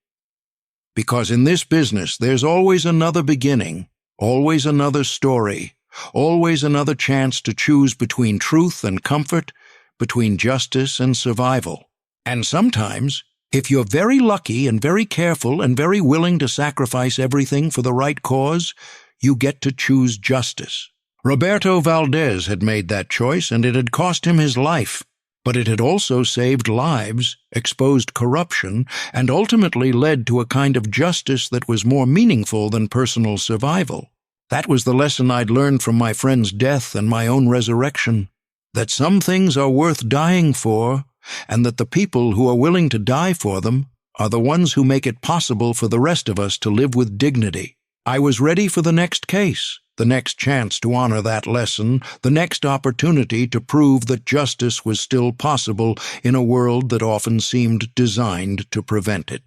Because in this business, there's always another beginning, always another story, always another chance to choose between truth and comfort, between justice and survival. And sometimes, if you're very lucky and very careful and very willing to sacrifice everything for the right cause, you get to choose justice. Roberto Valdez had made that choice, and it had cost him his life. But it had also saved lives, exposed corruption, and ultimately led to a kind of justice that was more meaningful than personal survival. That was the lesson I'd learned from my friend's death and my own resurrection, that some things are worth dying for, and that the people who are willing to die for them are the ones who make it possible for the rest of us to live with dignity. I was ready for the next case, the next chance to honor that lesson, the next opportunity to prove that justice was still possible in a world that often seemed designed to prevent it.